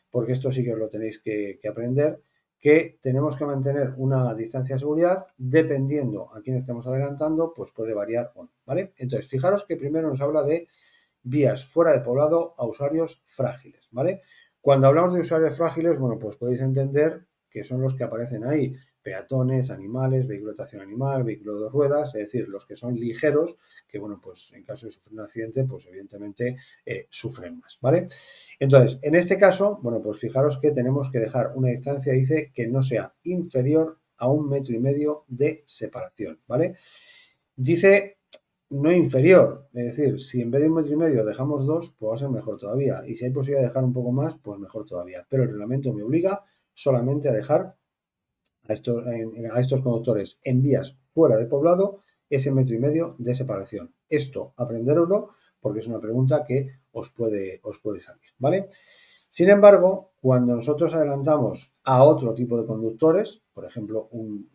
porque esto sí que os lo tenéis que aprender, que tenemos que mantener una distancia de seguridad dependiendo a quién estemos adelantando, pues puede variar o no, ¿vale? Entonces, fijaros que primero nos habla de vías fuera de poblado a usuarios frágiles, ¿vale? Cuando hablamos de usuarios frágiles, bueno, pues podéis entender que son los que aparecen ahí, peatones, animales, vehículo de tracción animal, vehículo de dos ruedas, es decir, los que son ligeros, que bueno, pues en caso de sufrir un accidente, pues evidentemente sufren más, ¿vale? Entonces, en este caso, bueno, pues fijaros que tenemos que dejar una distancia, dice, que no sea inferior a 1,5 metros de separación, ¿vale? Dice no inferior, es decir, si en vez de 1,5 metros dejamos 2, pues va a ser mejor todavía. Y si hay posibilidad de dejar un poco más, pues mejor todavía. Pero el reglamento me obliga solamente a dejar a estos conductores en vías fuera de poblado ese 1,5 metros de separación. Esto, aprendéroslo, porque es una pregunta que os puede salir, ¿vale? Sin embargo, cuando nosotros adelantamos a otro tipo de conductores, por ejemplo, un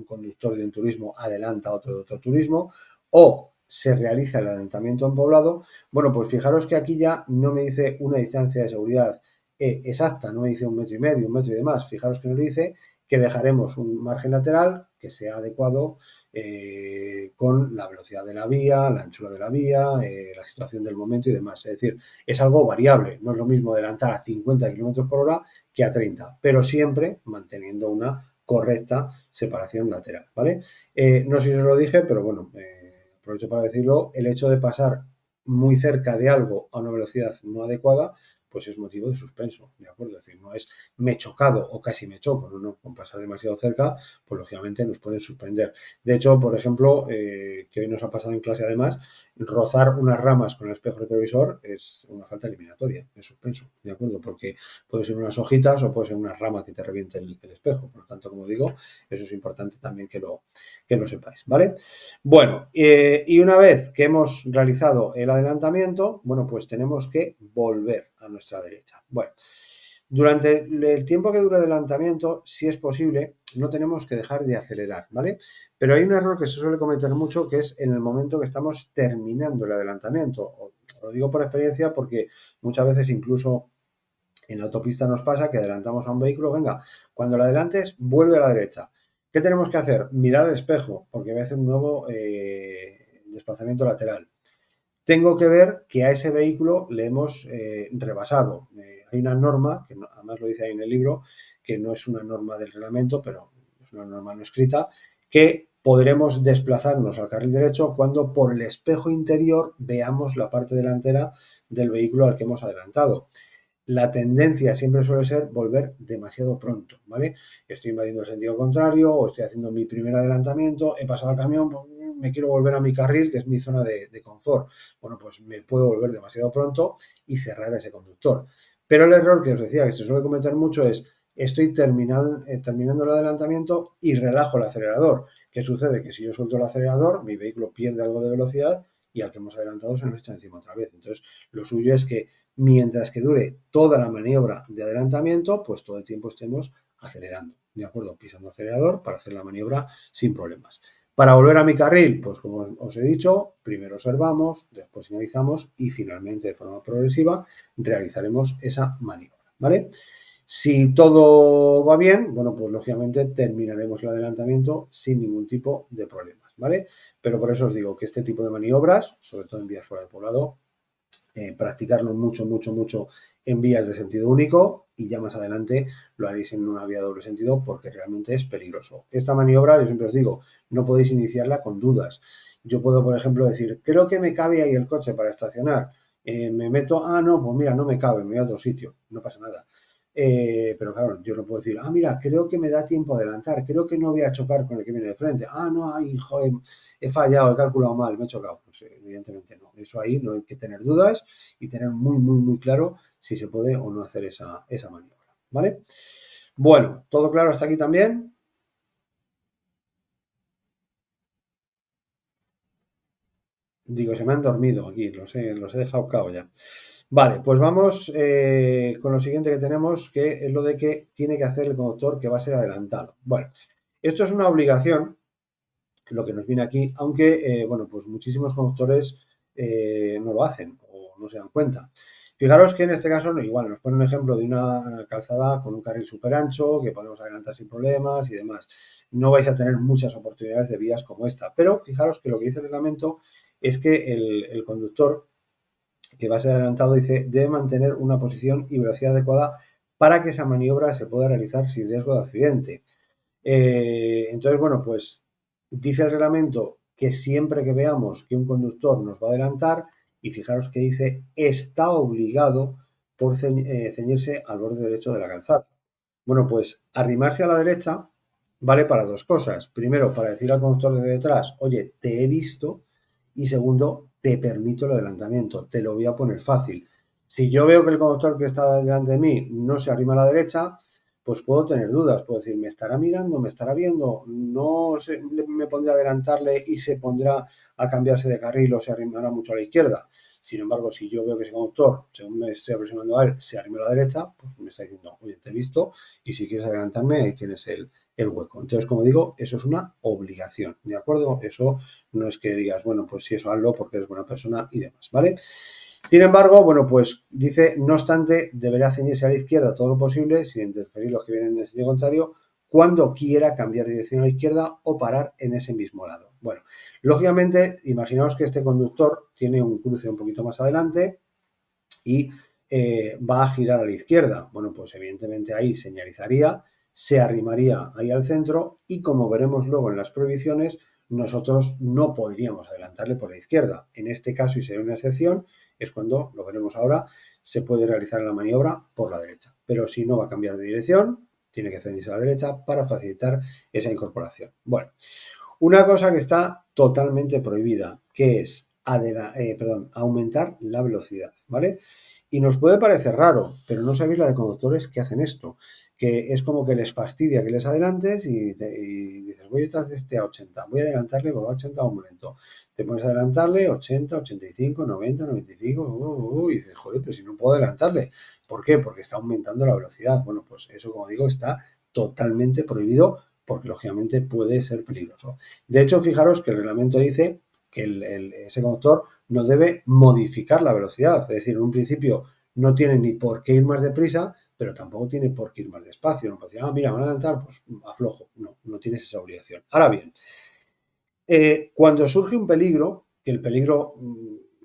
conductor de un turismo adelanta a otro de otro turismo, o se realiza el adelantamiento en poblado, bueno, pues fijaros que aquí ya no me dice una distancia de seguridad exacta, no me dice 1,5 metros, 1 metro y demás, fijaros que nos dice que dejaremos un margen lateral que sea adecuado con la velocidad de la vía, la anchura de la vía, la situación del momento y demás. Es decir, es algo variable, no es lo mismo adelantar a 50 kilómetros por hora que a 30, pero siempre manteniendo una correcta separación lateral, ¿vale? No sé si os lo dije, pero bueno, aprovecho para decirlo, el hecho de pasar muy cerca de algo a una velocidad no adecuada, pues es motivo de suspenso, ¿de acuerdo? Es decir, no es me he chocado o casi me choco, no, no, con pasar demasiado cerca, pues lógicamente nos pueden suspender. De hecho, por ejemplo, que hoy nos ha pasado en clase además, rozar unas ramas con el espejo retrovisor es una falta eliminatoria, es suspenso, ¿de acuerdo? Porque puede ser unas hojitas o puede ser una rama que te reviente el espejo. Por lo tanto, como digo, eso es importante también que lo sepáis, ¿vale? Bueno, y una vez que hemos realizado el adelantamiento, bueno, pues tenemos que volver a nuestra derecha. Bueno, durante el tiempo que dura el adelantamiento, si es posible, no tenemos que dejar de acelerar, ¿vale? Pero hay un error que se suele cometer mucho, que es en el momento que estamos terminando el adelantamiento. Lo digo por experiencia porque muchas veces incluso en la autopista nos pasa que adelantamos a un vehículo, venga, cuando lo adelantes, vuelve a la derecha. ¿Qué tenemos que hacer? Mirar al espejo, porque voy a hacer un nuevo desplazamiento lateral. Tengo que ver que a ese vehículo le hemos rebasado. Hay una norma, que además lo dice ahí en el libro, que no es una norma del reglamento, pero es una norma no escrita, que podremos desplazarnos al carril derecho cuando por el espejo interior veamos la parte delantera del vehículo al que hemos adelantado. La tendencia siempre suele ser volver demasiado pronto, ¿vale? Estoy invadiendo el sentido contrario o estoy haciendo mi primer adelantamiento, he pasado al camión, me quiero volver a mi carril, que es mi zona de confort. Bueno, pues me puedo volver demasiado pronto y cerrar a ese conductor. Pero el error que os decía que se suele cometer mucho es, estoy terminando el adelantamiento y relajo el acelerador. ¿Qué sucede? Que si yo suelto el acelerador, mi vehículo pierde algo de velocidad y al que hemos adelantado se nos echa encima otra vez. Entonces, lo suyo es que mientras que dure toda la maniobra de adelantamiento, pues todo el tiempo estemos acelerando, ¿de acuerdo? Pisando acelerador para hacer la maniobra sin problemas. Para volver a mi carril, pues como os he dicho, primero observamos, después señalizamos y finalmente de forma progresiva realizaremos esa maniobra, ¿vale? Si todo va bien, bueno, pues lógicamente terminaremos el adelantamiento sin ningún tipo de problemas, ¿vale? Pero por eso os digo que este tipo de maniobras, sobre todo en vías fuera de poblado, practicarlo mucho, mucho, mucho en vías de sentido único y ya más adelante lo haréis en una vía de doble sentido porque realmente es peligroso. Esta maniobra, yo siempre os digo, no podéis iniciarla con dudas. Yo puedo, por ejemplo, decir, creo que me cabe ahí el coche para estacionar. Me meto, no, pues mira, no me cabe, me voy a otro sitio, no pasa nada. Pero claro, yo no puedo decir, mira, creo que me da tiempo a adelantar, creo que no voy a chocar con el que viene de frente. No, ay, joder, he fallado, he calculado mal, me he chocado. Pues evidentemente no. Eso ahí no hay que tener dudas y tener muy, muy, muy claro si se puede o no hacer esa maniobra. ¿Vale? Bueno, ¿todo claro hasta aquí también? Digo, se me han dormido aquí, los he dejado cao ya. Vale, pues vamos con lo siguiente que tenemos, que es lo de que tiene que hacer el conductor que va a ser adelantado. Bueno, esto es una obligación, lo que nos viene aquí, aunque, bueno, pues muchísimos conductores no lo hacen o no se dan cuenta. Fijaros que en este caso, igual, nos pone un ejemplo de una calzada con un carril súper ancho, que podemos adelantar sin problemas y demás. No vais a tener muchas oportunidades de vías como esta, pero fijaros que lo que dice el reglamento es que el conductor que va a ser adelantado dice debe mantener una posición y velocidad adecuada para que esa maniobra se pueda realizar sin riesgo de accidente. Entonces, bueno, pues dice el reglamento que siempre que veamos que un conductor nos va a adelantar, y fijaros que dice está obligado por ceñirse al borde derecho de la calzada. Bueno, pues arrimarse a la derecha vale para dos cosas. Primero, para decir al conductor de detrás, oye, te he visto. Y segundo, te permito el adelantamiento. Te lo voy a poner fácil. Si yo veo que el conductor que está delante de mí no se arrima a la derecha, pues puedo tener dudas. Puedo decir, ¿me estará mirando? ¿Me estará viendo? ¿No me pondrá a adelantarle y se pondrá a cambiarse de carril o se arrimará mucho a la izquierda? Sin embargo, si yo veo que ese conductor, según me estoy aproximando a él, se arrima a la derecha, pues me está diciendo, oye, te he visto y si quieres adelantarme, ahí tienes el hueco. Entonces, como digo, eso es una obligación, ¿de acuerdo? Eso no es que digas, bueno, pues si eso hazlo porque eres buena persona y demás, ¿vale? Sin embargo, bueno, pues dice, no obstante, deberá ceñirse a la izquierda todo lo posible, sin interferir los que vienen en el sentido contrario, cuando quiera cambiar de dirección a la izquierda o parar en ese mismo lado. Bueno, lógicamente, imaginaos que este conductor tiene un cruce un poquito más adelante y va a girar a la izquierda. Bueno, pues evidentemente ahí señalizaría, se arrimaría ahí al centro y como veremos luego en las prohibiciones, nosotros no podríamos adelantarle por la izquierda. En este caso, y sería una excepción, es cuando, lo veremos ahora, se puede realizar la maniobra por la derecha. Pero si no va a cambiar de dirección, tiene que ceñirse a la derecha para facilitar esa incorporación. Bueno, una cosa que está totalmente prohibida, que es aumentar la velocidad, ¿vale? Y nos puede parecer raro, pero no sabéis la de conductores que hacen esto, que es como que les fastidia que les adelantes y dices, voy detrás de este a 80, voy a adelantarle, voy a 80 a un momento. Te pones a adelantarle 80, 85, 90, 95, y dices, joder, pero si no puedo adelantarle. ¿Por qué? Porque está aumentando la velocidad. Bueno, pues eso, como digo, está totalmente prohibido porque lógicamente puede ser peligroso. De hecho, fijaros que el reglamento dice que ese conductor no debe modificar la velocidad, es decir, en un principio no tiene ni por qué ir más deprisa, pero tampoco tiene por qué ir más despacio. No puede decir, mira, van a adelantar, pues aflojo. No, no tienes esa obligación. Ahora bien, cuando surge un peligro, que el peligro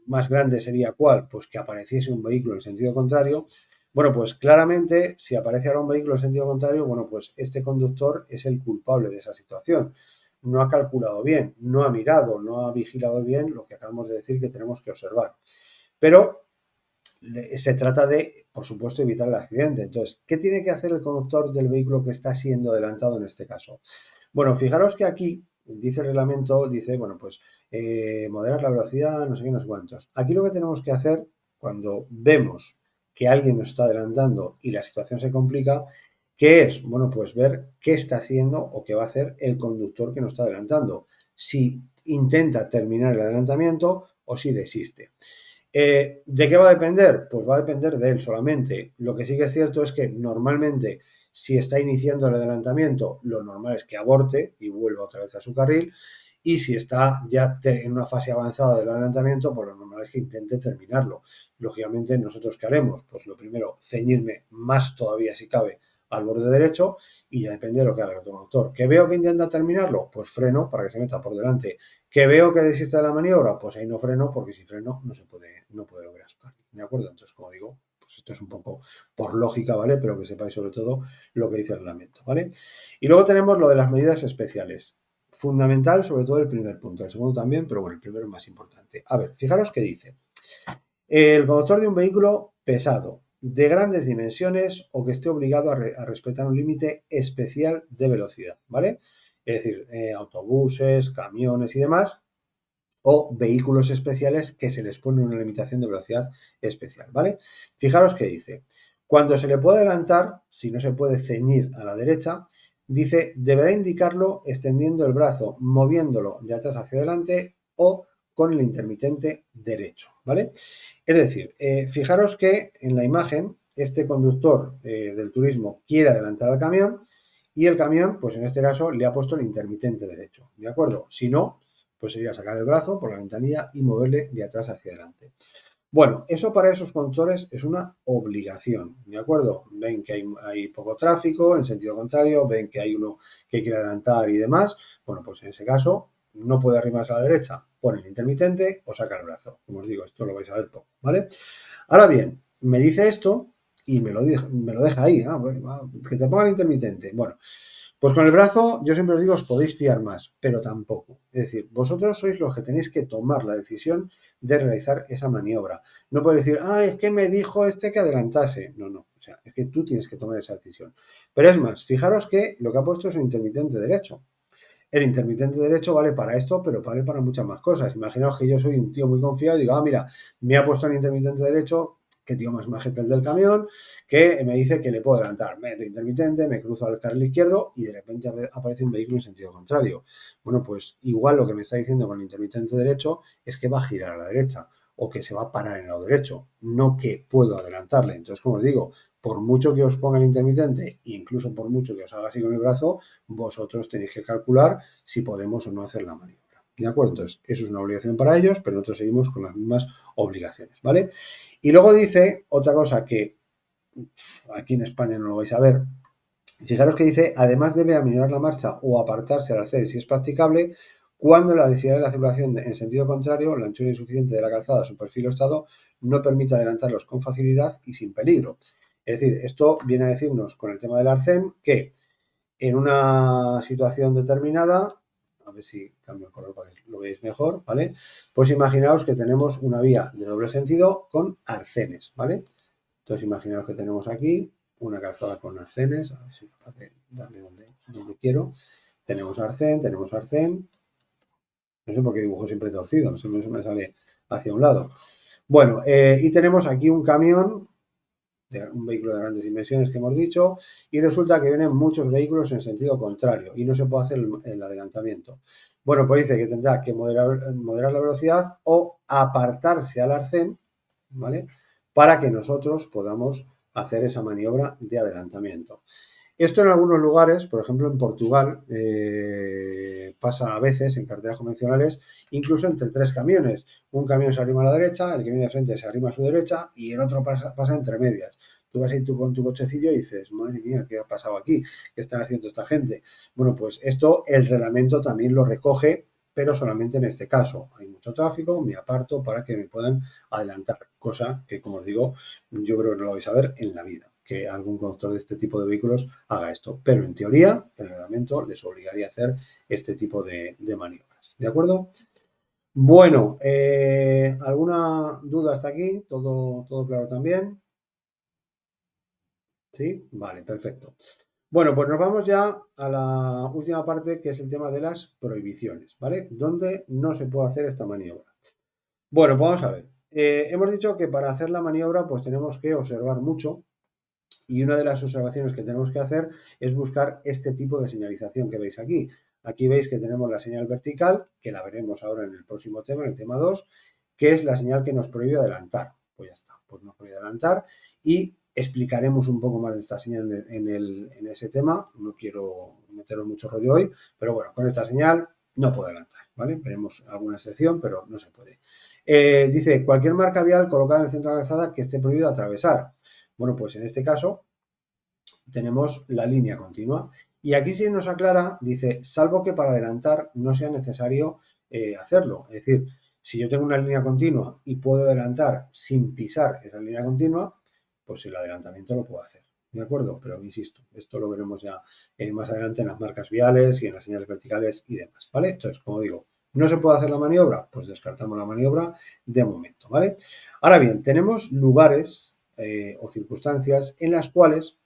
más grande sería ¿cuál? Pues que apareciese un vehículo en sentido contrario. Bueno, pues claramente, si aparece ahora un vehículo en sentido contrario, bueno, pues este conductor es el culpable de esa situación. No ha calculado bien, no ha mirado, no ha vigilado bien lo que acabamos de decir que tenemos que observar. Pero se trata de, por supuesto, evitar el accidente. Entonces, ¿qué tiene que hacer el conductor del vehículo que está siendo adelantado en este caso? Bueno, fijaros que aquí dice el reglamento, dice, bueno, pues moderar la velocidad, no sé qué, no sé cuántos. Aquí lo que tenemos que hacer cuando vemos que alguien nos está adelantando y la situación se complica, ¿qué es? Bueno, pues ver qué está haciendo o qué va a hacer el conductor que nos está adelantando. Si intenta terminar el adelantamiento o si desiste. ¿De qué va a depender? Pues va a depender de él solamente. Lo que sí que es cierto es que normalmente si está iniciando el adelantamiento, lo normal es que aborte y vuelva otra vez a su carril. Y si está ya en una fase avanzada del adelantamiento, pues lo normal es que intente terminarlo. Lógicamente, ¿nosotros qué haremos? Pues lo primero, ceñirme más todavía si cabe al borde derecho y ya depende de lo que haga el otro motor. ¿Que veo que intenta terminarlo? Pues freno para que se meta por delante. ¿Que veo que desiste de la maniobra? Pues ahí no freno porque si freno no puede lograr su carril. ¿De acuerdo? Entonces, como digo, pues esto es un poco por lógica, ¿vale? Pero que sepáis sobre todo lo que dice el reglamento, ¿vale? Y luego tenemos lo de las medidas especiales. Fundamental, sobre todo el primer punto, el segundo también, pero bueno, el primero es más importante. A ver, fijaros qué dice. El conductor de un vehículo pesado, de grandes dimensiones o que esté obligado a respetar un límite especial de velocidad, ¿vale? Es decir, autobuses, camiones y demás, o vehículos especiales que se les pone una limitación de velocidad especial, ¿vale? Fijaros que dice, cuando se le puede adelantar, si no se puede ceñir a la derecha, dice, deberá indicarlo extendiendo el brazo, moviéndolo de atrás hacia adelante o con el intermitente derecho, ¿vale? Es decir, fijaros que en la imagen este conductor del turismo quiere adelantar al camión y el camión, pues en este caso, le ha puesto el intermitente derecho, ¿de acuerdo? Si no, pues sería sacar el brazo por la ventanilla y moverle de atrás hacia adelante. Bueno, eso para esos conductores es una obligación, ¿de acuerdo? Ven que hay poco tráfico, en sentido contrario, ven que hay uno que quiere adelantar y demás. Bueno, pues en ese caso no puede arrimarse a la derecha, pone el intermitente o saca el brazo. Como os digo, esto lo vais a ver poco, ¿vale? Ahora bien, me dice esto y me lo deja ahí, que te ponga el intermitente. Bueno, pues con el brazo, yo siempre os digo, os podéis fiar más, pero tampoco. Es decir, vosotros sois los que tenéis que tomar la decisión de realizar esa maniobra. No podéis decir, es que me dijo este que adelantase. No, no. O sea, es que tú tienes que tomar esa decisión. Pero es más, fijaros que lo que ha puesto es el intermitente derecho. El intermitente derecho vale para esto, pero vale para muchas más cosas. Imaginaos que yo soy un tío muy confiado y digo, mira, me ha puesto el intermitente derecho, qué tío más majete el del camión, que me dice que le puedo adelantar. Meto intermitente, me cruzo al carril izquierdo y de repente aparece un vehículo en sentido contrario. Bueno, pues igual lo que me está diciendo con el intermitente derecho es que va a girar a la derecha o que se va a parar en el lado derecho, no que puedo adelantarle. Entonces, como os digo, por mucho que os ponga el intermitente e incluso por mucho que os haga así con el brazo, vosotros tenéis que calcular si podemos o no hacer la maniobra. ¿De acuerdo? Entonces, eso es una obligación para ellos, pero nosotros seguimos con las mismas obligaciones, ¿vale? Y luego dice otra cosa que aquí en España no lo vais a ver. Fijaros que dice, además debe aminorar la marcha o apartarse al hacer si es practicable, cuando la densidad de la circulación en sentido contrario, la anchura insuficiente de la calzada, su perfil o estado, no permite adelantarlos con facilidad y sin peligro. Es decir, esto viene a decirnos con el tema del arcén que en una situación determinada, a ver si cambio el color para que lo veáis mejor, ¿vale? Pues imaginaos que tenemos una vía de doble sentido con arcenes, ¿vale? Entonces imaginaos que tenemos aquí una calzada con arcenes, a ver si soy capaz de darle donde quiero. Tenemos arcén, no sé por qué dibujo siempre torcido, no sé, me sale hacia un lado. Bueno, y tenemos aquí un camión, un vehículo de grandes dimensiones que hemos dicho, y resulta que vienen muchos vehículos en sentido contrario y no se puede hacer el adelantamiento. Bueno, pues dice que tendrá que moderar la velocidad o apartarse al arcén, ¿vale? Para que nosotros podamos hacer esa maniobra de adelantamiento. Esto en algunos lugares, por ejemplo en Portugal, pasa a veces en carreteras convencionales, incluso entre tres camiones. Un camión se arrima a la derecha, el que viene de frente se arrima a su derecha y el otro pasa entre medias. Tú vas ahí tú con tu cochecillo y dices, madre mía, ¿qué ha pasado aquí? ¿Qué están haciendo esta gente? Bueno, pues esto el reglamento también lo recoge, pero solamente en este caso. Hay mucho tráfico, me aparto para que me puedan adelantar, cosa que, como os digo, yo creo que no lo vais a ver en la vida, que algún conductor de este tipo de vehículos haga esto. Pero en teoría, el reglamento les obligaría a hacer este tipo de maniobras. ¿De acuerdo? Bueno, ¿alguna duda hasta aquí? ¿Todo claro también? ¿Sí? Vale, perfecto. Bueno, pues nos vamos ya a la última parte, que es el tema de las prohibiciones, ¿vale? ¿Dónde no se puede hacer esta maniobra? Bueno, pues vamos a ver. Hemos dicho que para hacer la maniobra pues tenemos que observar mucho y una de las observaciones que tenemos que hacer es buscar este tipo de señalización que veis aquí. Aquí veis que tenemos la señal vertical, que la veremos ahora en el próximo tema, en el tema 2, que es la señal que nos prohíbe adelantar. Pues ya está, pues nos prohíbe adelantar y explicaremos un poco más de esta señal en ese tema. No quiero meteros mucho rollo hoy, pero bueno, con esta señal no puedo adelantar, ¿vale? Veremos alguna excepción, pero no se puede. Dice, cualquier marca vial colocada en el centro de la calzada que esté prohibido atravesar. Bueno, pues en este caso tenemos la línea continua. Y aquí sí nos aclara, dice, salvo que para adelantar no sea necesario hacerlo. Es decir, si yo tengo una línea continua y puedo adelantar sin pisar esa línea continua, pues el adelantamiento lo puedo hacer. ¿De acuerdo? Pero insisto, esto lo veremos ya más adelante en las marcas viales y en las señales verticales y demás, ¿vale? Entonces, como digo, ¿no se puede hacer la maniobra? Pues descartamos la maniobra de momento, ¿vale? Ahora bien, tenemos lugares o circunstancias en las cuales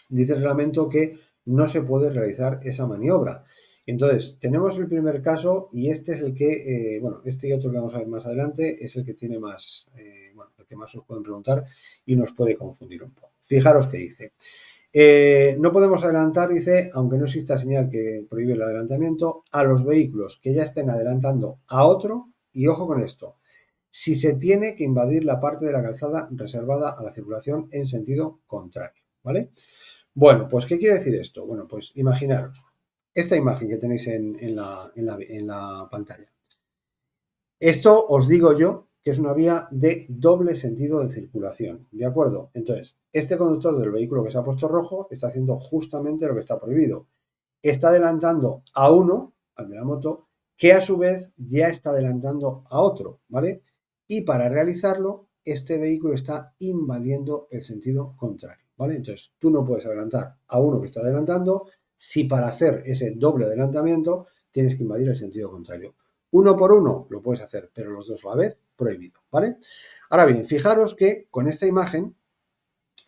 dice el reglamento que no se puede realizar esa maniobra. Entonces, tenemos el primer caso y este es el que, bueno, este y otro que vamos a ver más adelante es el que tiene más, bueno, el que más os pueden preguntar y nos puede confundir un poco. Fijaros que dice, no podemos adelantar, dice, aunque no exista señal que prohíbe el adelantamiento, a los vehículos que ya estén adelantando a otro, Y ojo con esto, si se tiene que invadir la parte de la calzada reservada a la circulación en sentido contrario, ¿vale? Bueno, pues ¿qué quiere decir esto? Bueno, pues imaginaros esta imagen que tenéis en la pantalla. Esto os digo yo que es una vía de doble sentido de circulación, ¿de acuerdo? Entonces, este conductor del vehículo que se ha puesto rojo está haciendo justamente lo que está prohibido. Está adelantando a uno, al de la moto, que a su vez ya está adelantando a otro, ¿vale? Y para realizarlo, este vehículo está invadiendo el sentido contrario, ¿vale? Entonces, tú no puedes adelantar a uno que está adelantando si para hacer ese doble adelantamiento tienes que invadir el sentido contrario. Uno por uno lo puedes hacer, pero los dos a la vez, prohibido, ¿vale? Ahora bien, fijaros que con esta imagen,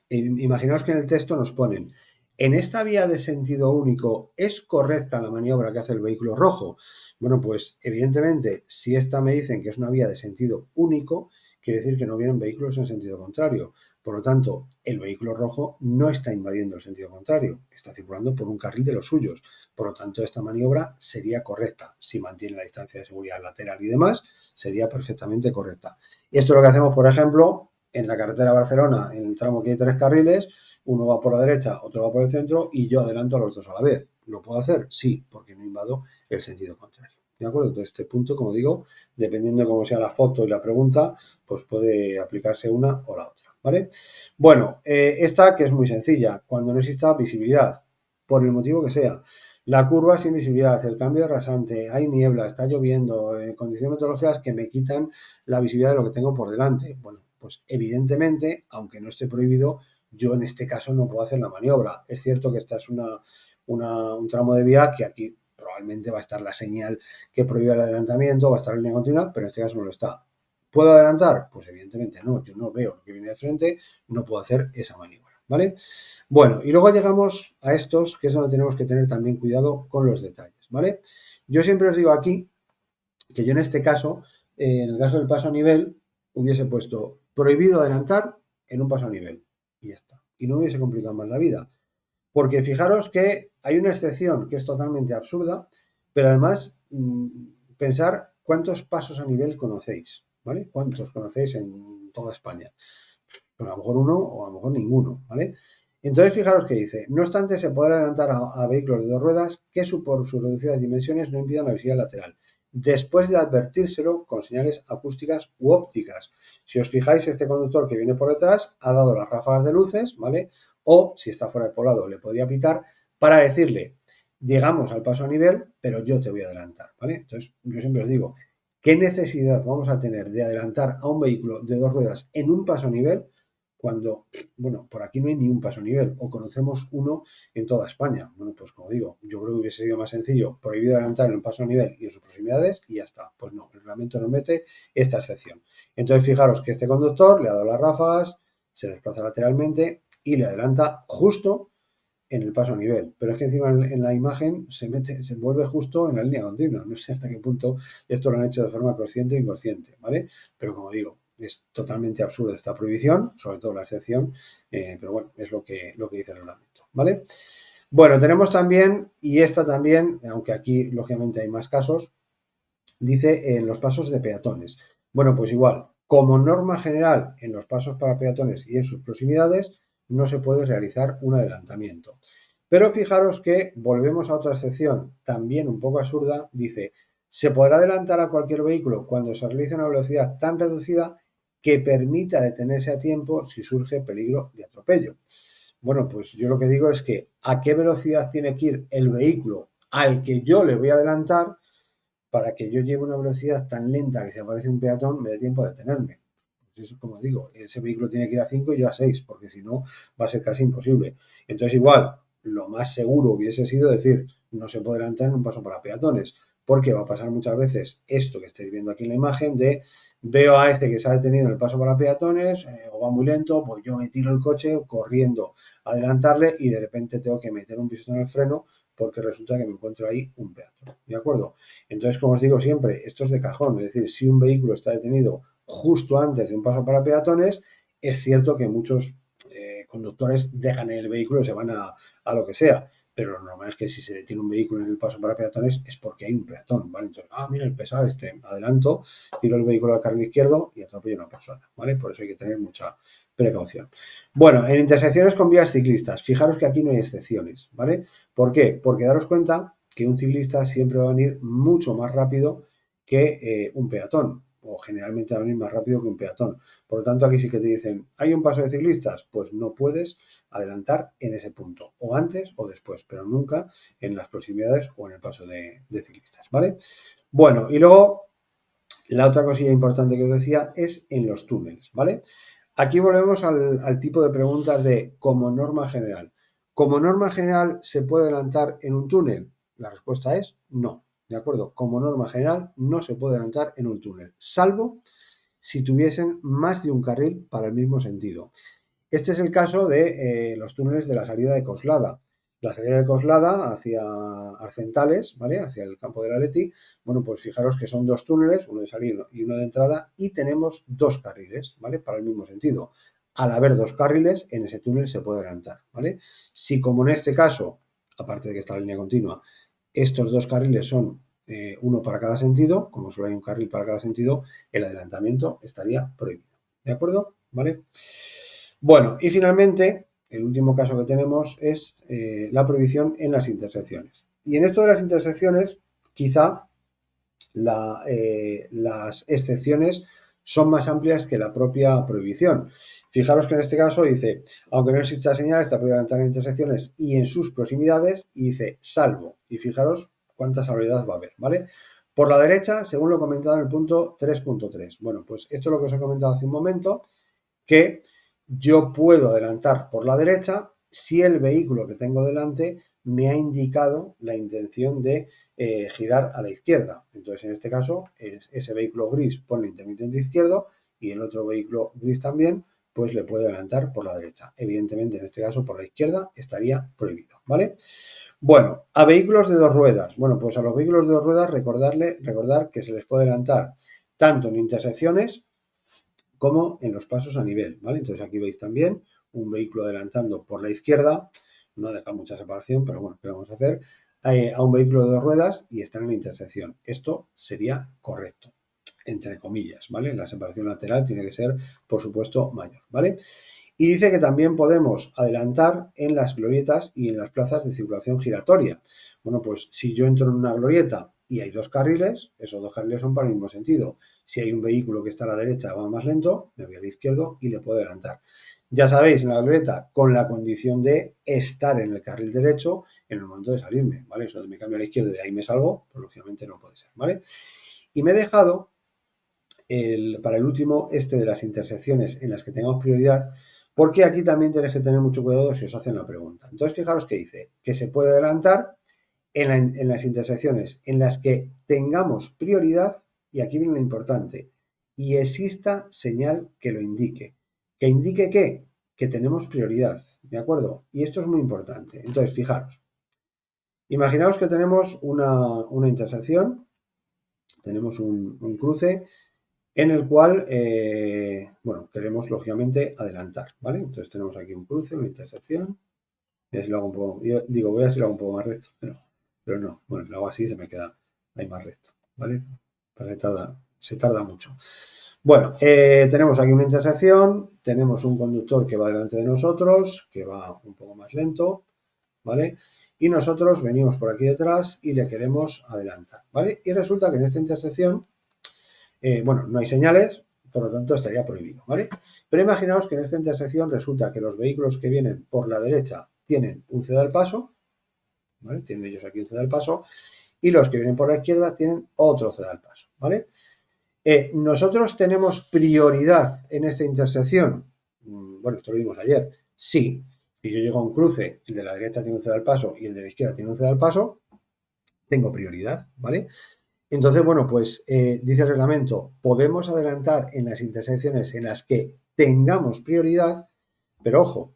imaginaos que en el texto nos ponen, en esta vía de sentido único, ¿es correcta la maniobra que hace el vehículo rojo? Bueno, pues evidentemente, si esta me dicen que es una vía de sentido único, quiere decir que no vienen vehículos en sentido contrario. Por lo tanto, el vehículo rojo no está invadiendo el sentido contrario, está circulando por un carril de los suyos. Por lo tanto, esta maniobra sería correcta. Si mantiene la distancia de seguridad lateral y demás, sería perfectamente correcta. Y esto es lo que hacemos, por ejemplo, en la carretera de Barcelona, en el tramo que hay 3 carriles, uno va por la derecha, otro va por el centro y yo adelanto a los dos a la vez. ¿Lo puedo hacer? Sí, porque no invado el sentido contrario. ¿De acuerdo? Entonces, este punto, como digo, dependiendo de cómo sea la foto y la pregunta, pues puede aplicarse una o la otra. ¿Vale? Bueno, esta que es muy sencilla, cuando no exista visibilidad, por el motivo que sea, la curva sin visibilidad, el cambio de rasante, hay niebla, está lloviendo, condiciones meteorológicas que me quitan la visibilidad de lo que tengo por delante. Bueno, pues evidentemente, aunque no esté prohibido, yo en este caso no puedo hacer la maniobra. Es cierto que esta es un tramo de vía que aquí probablemente va a estar la señal que prohíbe el adelantamiento, va a estar en línea continua, pero en este caso no lo está. ¿Puedo adelantar? Pues evidentemente no, yo no veo lo que viene de frente, no puedo hacer esa maniobra, ¿vale? Bueno, y luego llegamos a estos, que es donde tenemos que tener también cuidado con los detalles, ¿vale? Yo siempre os digo aquí que yo en este caso, en el caso del paso a nivel, hubiese puesto prohibido adelantar en un paso a nivel. Y ya está. Y no hubiese complicado más la vida. Porque fijaros que hay una excepción que es totalmente absurda, pero además pensar cuántos pasos a nivel conocéis, ¿vale? ¿Cuántos conocéis en toda España? Pues a lo mejor uno o a lo mejor ninguno, ¿vale? Entonces, fijaros que dice, no obstante, se podrá adelantar a vehículos de dos ruedas que por sus reducidas dimensiones no impidan la visibilidad lateral, después de advertírselo con señales acústicas u ópticas. Si os fijáis, este conductor que viene por detrás ha dado las ráfagas de luces, ¿vale? O, si está fuera de poblado, le podría pitar para decirle, llegamos al paso a nivel, pero yo te voy a adelantar, ¿vale? Entonces, yo siempre os digo, ¿qué necesidad vamos a tener de adelantar a un vehículo de dos ruedas en un paso a nivel cuando, bueno, por aquí no hay ni un paso a nivel, o conocemos uno en toda España? Bueno, pues como digo, yo creo que hubiese sido más sencillo, prohibido adelantar en un paso a nivel y en sus proximidades, y ya está. Pues no, el reglamento nos mete esta excepción. Entonces, fijaros que este conductor le ha dado las ráfagas, se desplaza lateralmente y le adelanta justo en el paso a nivel. Pero es que encima en la imagen se vuelve justo en la línea continua. No sé hasta qué punto esto lo han hecho de forma consciente o inconsciente, ¿vale? Pero como digo, es totalmente absurda esta prohibición, sobre todo la excepción, pero bueno, es lo que dice el reglamento, ¿vale? Bueno, tenemos también, y esta también, aunque aquí lógicamente hay más casos, dice en los pasos de peatones. Bueno, pues igual, como norma general en los pasos para peatones y en sus proximidades, no se puede realizar un adelantamiento. Pero fijaros que volvemos a otra excepción, también un poco absurda, dice, se podrá adelantar a cualquier vehículo cuando se realice una velocidad tan reducida que permita detenerse a tiempo si surge peligro de atropello. Bueno, pues yo lo que digo es que a qué velocidad tiene que ir el vehículo al que yo le voy a adelantar para que yo lleve una velocidad tan lenta que si aparece un peatón me dé tiempo de detenerme. Pues eso, como digo, ese vehículo tiene que ir a 5 y yo a 6, porque si no va a ser casi imposible. Entonces, igual, lo más seguro hubiese sido decir, no se puede adelantar en un paso para peatones, porque va a pasar muchas veces esto que estáis viendo aquí en la imagen de veo a este que se ha detenido en el paso para peatones o va muy lento, pues yo me tiro el coche corriendo a adelantarle y de repente tengo que meter un pistón en el freno porque resulta que me encuentro ahí un peatón, ¿de acuerdo? Entonces, como os digo siempre, esto es de cajón, es decir, si un vehículo está detenido justo antes de un paso para peatones, es cierto que muchos conductores dejan el vehículo y se van a lo que sea, pero lo normal es que si se detiene un vehículo en el paso para peatones es porque hay un peatón, ¿vale? Entonces, mira el pesado adelanto, tiro el vehículo al carril izquierdo y atropello a una persona, ¿vale? Por eso hay que tener mucha precaución. Bueno, en intersecciones con vías ciclistas, fijaros que aquí no hay excepciones, ¿vale? ¿Por qué? Porque daros cuenta que un ciclista siempre va a venir mucho más rápido que un peatón, o generalmente va a venir más rápido que un peatón. Por lo tanto, aquí sí que te dicen, ¿hay un paso de ciclistas? Pues no puedes adelantar en ese punto, o antes o después, pero nunca en las proximidades o en el paso de ciclistas, ¿vale? Bueno, y luego la otra cosilla importante que os decía es en los túneles, ¿vale? Aquí volvemos al tipo de preguntas de como norma general. ¿Como norma general se puede adelantar en un túnel? La respuesta es no, ¿de acuerdo? Como norma general no se puede adelantar en un túnel, salvo si tuviesen más de un carril para el mismo sentido. Este es el caso de los túneles de la salida de Coslada. La salida de Coslada hacia Arcentales, ¿vale? Hacia el campo del Atleti. Bueno, pues fijaros que son dos túneles, uno de salida y uno de entrada, y tenemos dos carriles, ¿vale? Para el mismo sentido. Al haber dos carriles, en ese túnel se puede adelantar, ¿vale? Si como en este caso, aparte de que está la línea continua, estos dos carriles son uno para cada sentido, como solo hay un carril para cada sentido, el adelantamiento estaría prohibido. ¿De acuerdo? ¿Vale? Bueno, y finalmente, el último caso que tenemos es la prohibición en las intersecciones. Y en esto de las intersecciones, quizá las excepciones son más amplias que la propia prohibición. Fijaros que en este caso dice, aunque no exista señal, está prohibido adelantar en intersecciones y en sus proximidades, y dice salvo. Y fijaros cuántas salvedades va a haber, ¿vale? Por la derecha, según lo comentado en el punto 3.3. Bueno, pues esto es lo que os he comentado hace un momento, que yo puedo adelantar por la derecha si el vehículo que tengo delante me ha indicado la intención de girar a la izquierda. Entonces, en este caso, ese vehículo gris pone intermitente izquierdo y el otro vehículo gris también, pues le puede adelantar por la derecha. Evidentemente, en este caso, por la izquierda estaría prohibido, ¿vale? Bueno, a vehículos de dos ruedas. Bueno, pues a los vehículos de dos ruedas recordar que se les puede adelantar tanto en intersecciones como en los pasos a nivel, ¿vale? Entonces aquí veis también un vehículo adelantando por la izquierda, no deja mucha separación, pero bueno, ¿qué vamos a hacer? A un vehículo de dos ruedas y está en la intersección. Esto sería correcto, entre comillas, ¿vale? La separación lateral tiene que ser, por supuesto, mayor, ¿vale? Y dice que también podemos adelantar en las glorietas y en las plazas de circulación giratoria. Bueno, pues si yo entro en una glorieta y hay dos carriles, esos dos carriles son para el mismo sentido. Si hay un vehículo que está a la derecha va más lento, me voy al izquierdo y le puedo adelantar. Ya sabéis, en la glorieta, con la condición de estar en el carril derecho en el momento de salirme, ¿vale? Eso de me cambio a la izquierda y de ahí me salgo, pues lógicamente no puede ser, ¿vale? Y me he dejado para el último de las intersecciones en las que tengamos prioridad, porque aquí también tenéis que tener mucho cuidado si os hacen la pregunta. Entonces, fijaros que dice que se puede adelantar en las intersecciones en las que tengamos prioridad, y aquí viene lo importante, y exista señal que lo indique. ¿Que indique qué? Que tenemos prioridad, ¿de acuerdo? Y esto es muy importante. Entonces, fijaros, imaginaos que tenemos una intersección, tenemos un cruce en el cual, bueno, queremos lógicamente adelantar, ¿vale? Entonces tenemos aquí un cruce, una intersección. Voy a ver si lo hago un poco, yo digo, voy a ver si lo hago un poco más recto, pero no. Bueno, lo hago así, se me queda ahí más recto, ¿vale? Pues se tarda mucho. Bueno, tenemos aquí una intersección, tenemos un conductor que va delante de nosotros, que va un poco más lento, ¿vale? Y nosotros venimos por aquí detrás y le queremos adelantar, ¿vale? Y resulta que en esta intersección bueno, no hay señales, por lo tanto estaría prohibido, ¿vale? Pero imaginaos que en esta intersección resulta que los vehículos que vienen por la derecha tienen un ceda al paso, ¿vale? Tienen ellos aquí un ceda al paso, y los que vienen por la izquierda tienen otro ceda al paso, ¿vale? ¿Nosotros tenemos prioridad en esta intersección? Bueno, esto lo vimos ayer. Sí. Si yo llego a un cruce, el de la derecha tiene un ceda al paso y el de la izquierda tiene un ceda al paso, tengo prioridad, ¿vale? Entonces, bueno, pues dice el reglamento, podemos adelantar en las intersecciones en las que tengamos prioridad, pero ojo,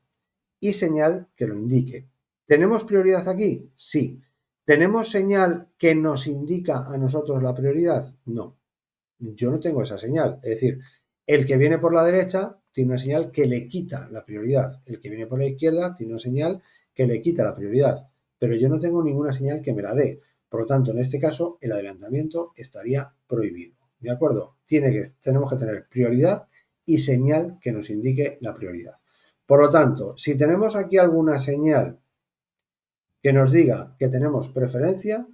y señal que lo indique. ¿Tenemos prioridad aquí? Sí. ¿Tenemos señal que nos indica a nosotros la prioridad? No. Yo no tengo esa señal. Es decir, el que viene por la derecha tiene una señal que le quita la prioridad. El que viene por la izquierda tiene una señal que le quita la prioridad. pero yo no tengo ninguna señal que me la dé. Por lo tanto, en este caso, el adelantamiento estaría prohibido. ¿De acuerdo? Tenemos que tener prioridad y señal que nos indique la prioridad. Por lo tanto, si tenemos aquí alguna señal que nos diga que tenemos preferencia,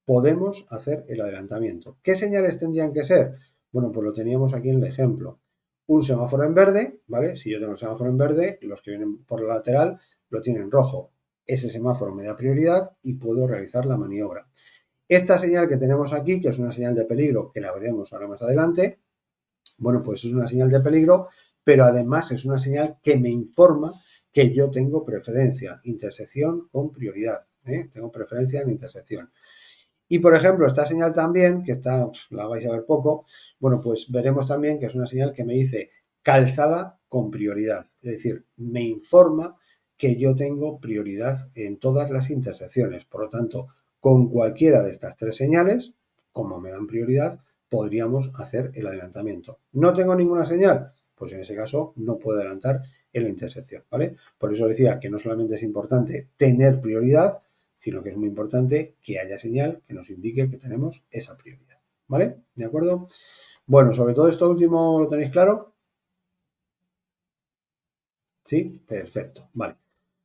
podemos hacer el adelantamiento. ¿Qué señales tendrían que ser? Bueno, pues lo teníamos aquí en el ejemplo. Un semáforo en verde, ¿vale? Si yo tengo el semáforo en verde, los que vienen por la lateral lo tienen en rojo. Ese semáforo me da prioridad y puedo realizar la maniobra. Esta señal que tenemos aquí, que es una señal de peligro, que la veremos ahora más adelante, bueno, pues es una señal de peligro, pero además es una señal que me informa que yo tengo preferencia, intersección con prioridad. Tengo preferencia en intersección. Y por ejemplo, esta señal también, que la vais a ver poco, bueno, pues veremos también que es una señal que me dice calzada con prioridad. Es decir, me informa que yo tengo prioridad en todas las intersecciones. Por lo tanto, con cualquiera de estas tres señales, como me dan prioridad, podríamos hacer el adelantamiento. ¿No tengo ninguna señal? Pues en ese caso no puedo adelantar en la intersección, ¿vale? Por eso decía que no solamente es importante tener prioridad, sino que es muy importante que haya señal que nos indique que tenemos esa prioridad, ¿vale? ¿De acuerdo? Bueno, sobre todo esto último, ¿lo tenéis claro? Sí, perfecto, vale.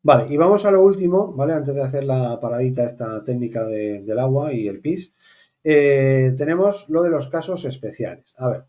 Vale, y vamos a lo último, ¿vale? Antes de hacer la paradita esta técnica del agua y el PIS, tenemos lo de los casos especiales. A ver,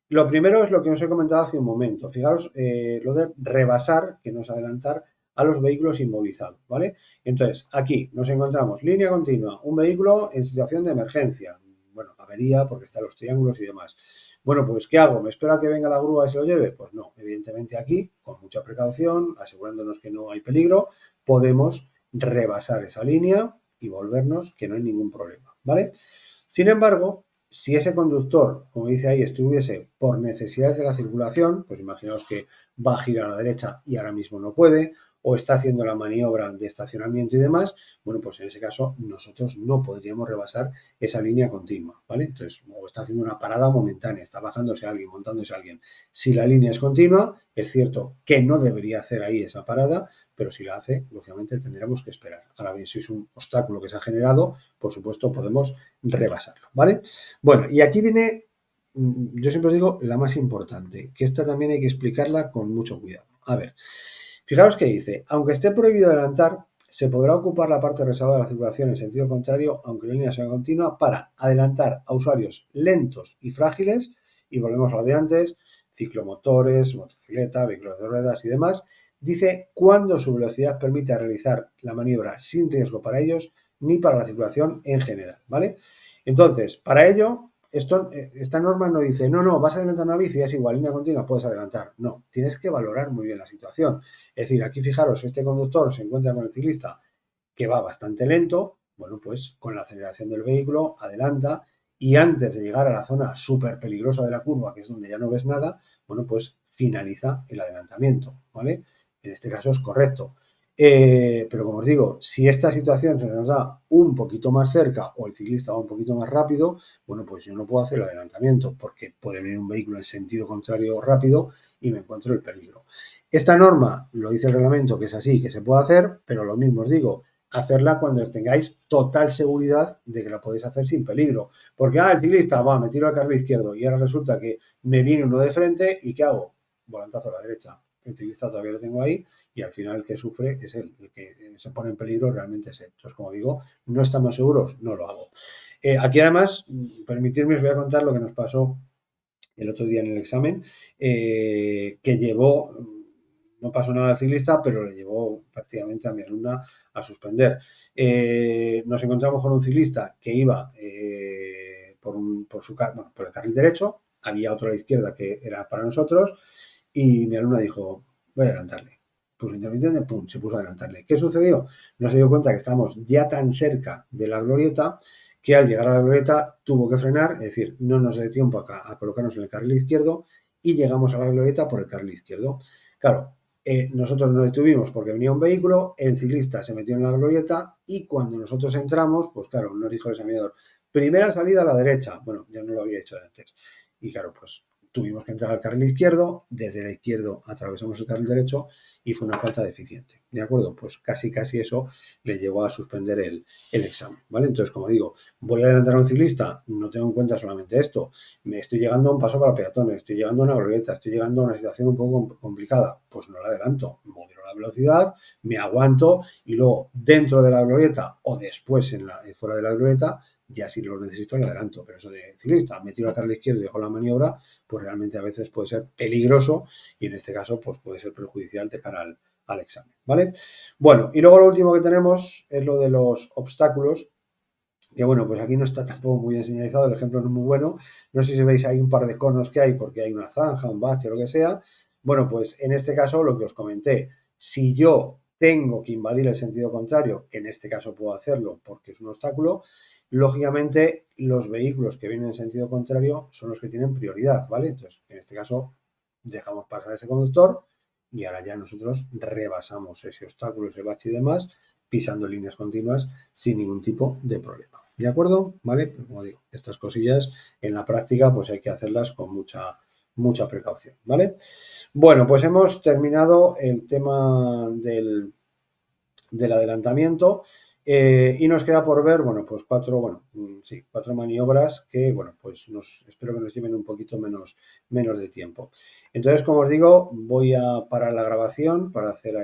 lo primero es lo que os he comentado hace un momento. Fijaros, lo de rebasar, que no es adelantar, a los vehículos inmovilizados, ¿vale? Entonces, aquí nos encontramos línea continua, un vehículo en situación de emergencia. Bueno, avería porque están los triángulos y demás. Bueno, pues, ¿qué hago? ¿Me espero a que venga la grúa y se lo lleve? Pues no, evidentemente aquí, con mucha precaución, asegurándonos que no hay peligro, podemos rebasar esa línea y volvernos que no hay ningún problema, ¿vale? Sin embargo, si ese conductor, como dice ahí, estuviese por necesidades de la circulación, pues imaginaos que va a girar a la derecha y ahora mismo no puede, o está haciendo la maniobra de estacionamiento y demás, bueno, pues en ese caso nosotros no podríamos rebasar esa línea continua, ¿vale? Entonces, o está haciendo una parada momentánea, está bajándose alguien, montándose alguien. Si la línea es continua, es cierto que no debería hacer ahí esa parada, pero si la hace, lógicamente tendremos que esperar. Ahora bien, si es un obstáculo que se ha generado, por supuesto podemos rebasarlo, ¿vale? Bueno, y aquí viene, yo siempre os digo, la más importante, que esta también hay que explicarla con mucho cuidado. A ver, fijaros que dice, aunque esté prohibido adelantar, se podrá ocupar la parte reservada de la circulación en sentido contrario, aunque la línea sea continua, para adelantar a usuarios lentos y frágiles, y volvemos a lo de antes, ciclomotores, motocicleta, vehículos de ruedas y demás, dice cuando su velocidad permite realizar la maniobra sin riesgo para ellos ni para la circulación en general, ¿vale? Entonces, para ello, esta norma no dice, no, vas a adelantar una bici, es igual, línea continua, puedes adelantar. No, tienes que valorar muy bien la situación. Es decir, aquí fijaros, este conductor se encuentra con el ciclista que va bastante lento, bueno, pues con la aceleración del vehículo adelanta y antes de llegar a la zona súper peligrosa de la curva, que es donde ya no ves nada, bueno, pues finaliza el adelantamiento, ¿vale? En este caso es correcto. Pero como os digo, si esta situación se nos da un poquito más cerca o el ciclista va un poquito más rápido, bueno, pues yo no puedo hacer el adelantamiento porque puede venir un vehículo en sentido contrario rápido y me encuentro el peligro. Esta norma lo dice el reglamento que es así, que se puede hacer, pero lo mismo os digo, hacerla cuando tengáis total seguridad de que la podéis hacer sin peligro. Porque, el ciclista, me tiro al carril izquierdo y ahora resulta que me viene uno de frente y ¿qué hago? Volantazo a la derecha. El ciclista todavía lo tengo ahí y al final el que sufre es él, el que se pone en peligro realmente es él. Entonces, como digo, no estamos seguros, no lo hago. Aquí además, permitirme, os voy a contar lo que nos pasó el otro día en el examen, que llevó, no pasó nada al ciclista, pero le llevó prácticamente a mi alumna a suspender. Nos encontramos con un ciclista que iba por el carril derecho, había otro a la izquierda que era para nosotros, y mi alumna dijo, voy a adelantarle. Puso intermitente, pum, se puso a adelantarle. ¿Qué sucedió? No se dio cuenta que estamos ya tan cerca de la glorieta que al llegar a la glorieta tuvo que frenar, es decir, no nos dio tiempo a colocarnos en el carril izquierdo y llegamos a la glorieta por el carril izquierdo. Claro, nosotros nos detuvimos porque venía un vehículo, el ciclista se metió en la glorieta y cuando nosotros entramos, pues claro, nos dijo el examinador, primera salida a la derecha. Bueno, ya no lo había hecho antes. Y claro, pues tuvimos que entrar al carril izquierdo, desde el izquierdo atravesamos el carril derecho y fue una falta deficiente, ¿de acuerdo? Pues casi eso le llevó a suspender el examen, ¿vale? Entonces, como digo, voy a adelantar a un ciclista, no tengo en cuenta solamente esto, me estoy llegando a un paso para peatones, estoy llegando a una glorieta, estoy llegando a una situación un poco complicada, pues no la adelanto, modero la velocidad, me aguanto y luego dentro de la glorieta o después fuera de la glorieta, ya si lo necesito le adelanto, pero eso de ciclista, me tiro al carril izquierdo y dejo la maniobra, pues realmente a veces puede ser peligroso y en este caso pues puede ser perjudicial de cara al examen, ¿vale? Bueno, y luego lo último que tenemos es lo de los obstáculos, que bueno, pues aquí no está tampoco muy bien señalizado, el ejemplo no es muy bueno, no sé si veis hay un par de conos que hay porque hay una zanja, un bache o lo que sea, bueno, pues en este caso lo que os comenté, si yo tengo que invadir el sentido contrario, que en este caso puedo hacerlo porque es un obstáculo, lógicamente los vehículos que vienen en sentido contrario son los que tienen prioridad, ¿vale? Entonces, en este caso, dejamos pasar a ese conductor y ahora ya nosotros rebasamos ese obstáculo, ese bache y demás, pisando líneas continuas sin ningún tipo de problema. ¿De acuerdo? ¿Vale? Pues como digo, estas cosillas en la práctica pues hay que hacerlas con mucha precaución, ¿vale? Bueno, pues hemos terminado el tema del adelantamiento y nos queda por ver, bueno, pues cuatro maniobras que, bueno, pues espero que nos lleven un poquito menos de tiempo. Entonces, como os digo, voy a parar la grabación para hacer ahí